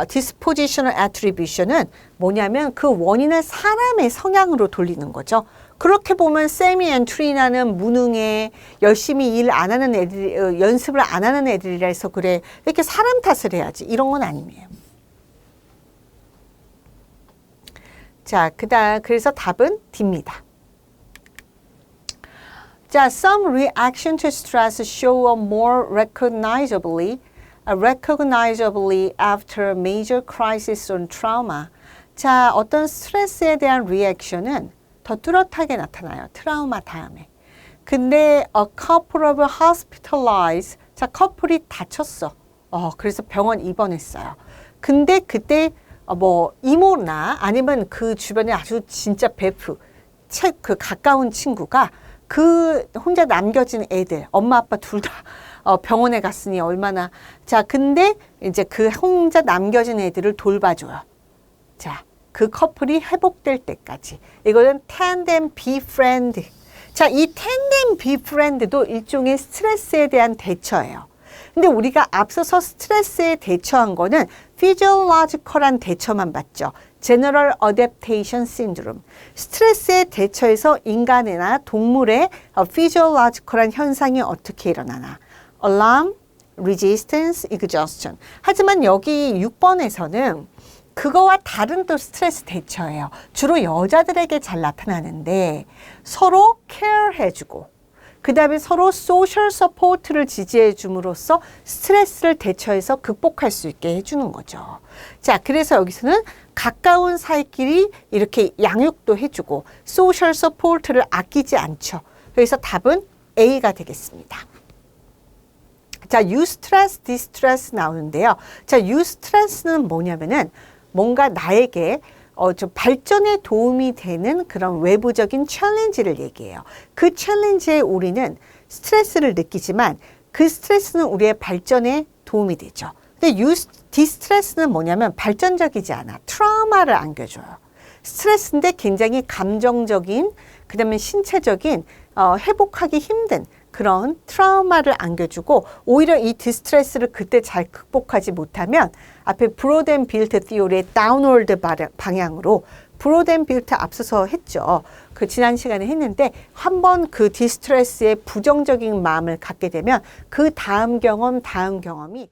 [SPEAKER 1] dispositional attribution은 뭐냐면 그 원인을 사람의 성향으로 돌리는 거죠. 그렇게 보면 세미 앤 트리나는 무능해, 열심히 일 안 하는 애들, 연습을 안 하는 애들이라 해서 그래. 이렇게 사람 탓을 해야지. 이런 건 아니에요. 자, 그래서 답은 D입니다. 자, some reaction to stress show up more recognizably after major crisis or trauma. 자, 어떤 스트레스에 대한 리액션은 더 뚜렷하게 나타나요. 트라우마 다음에. 근데 a couple of hospitalized. 자, 커플이 다쳤어. 그래서 병원 입원했어요. 근데 그때 뭐 이모나 아니면 그 주변에 아주 진짜 베프, 그 가까운 친구가 그 혼자 남겨진 애들, 엄마 아빠 둘 다 병원에 갔으니 얼마나. 자, 근데 이제 그 혼자 남겨진 애들을 돌봐줘요. 자, 그 커플이 회복될 때까지. 이거는 tandem befriend. 자, 이 tandem befriend도 일종의 스트레스에 대한 대처예요. 근데 우리가 앞서서 스트레스에 대처한 거는 physiological한 대처만 봤죠. General Adaptation Syndrome. 스트레스에 대처해서 인간이나 동물의 physiological한 현상이 어떻게 일어나나. Alarm, Resistance, Exhaustion. 하지만 여기 6번에서는 그거와 다른 또 스트레스 대처예요. 주로 여자들에게 잘 나타나는데 서로 케어해주고 그 다음에 서로 소셜 서포트를 지지해 줌으로써 스트레스를 대처해서 극복할 수 있게 해주는 거죠. 자, 그래서 여기서는 가까운 사이끼리 이렇게 양육도 해주고 소셜 서포트를 아끼지 않죠. 그래서 답은 A가 되겠습니다. 자, 유스트레스, 디스트레스 나오는데요. 자, 유스트레스는 뭐냐면은 뭔가 나에게 좀 발전에 도움이 되는 그런 외부적인 챌린지를 얘기해요. 그 챌린지에 우리는 스트레스를 느끼지만 그 스트레스는 우리의 발전에 도움이 되죠. 근데 디스트레스는 뭐냐면 발전적이지 않아. 트라우마를 안겨줘요. 스트레스인데 굉장히 감정적인, 그 다음에 신체적인 회복하기 힘든 그런 트라우마를 안겨주고 오히려 이 디스트레스를 그때 잘 극복하지 못하면 앞에 브로드 앤 빌트 티오리의 다운월드 방향으로 브로드 앤 빌트 앞서서 했죠. 그 지난 시간에 했는데 한번 그 디스트레스에 부정적인 마음을 갖게 되면 그 다음 경험이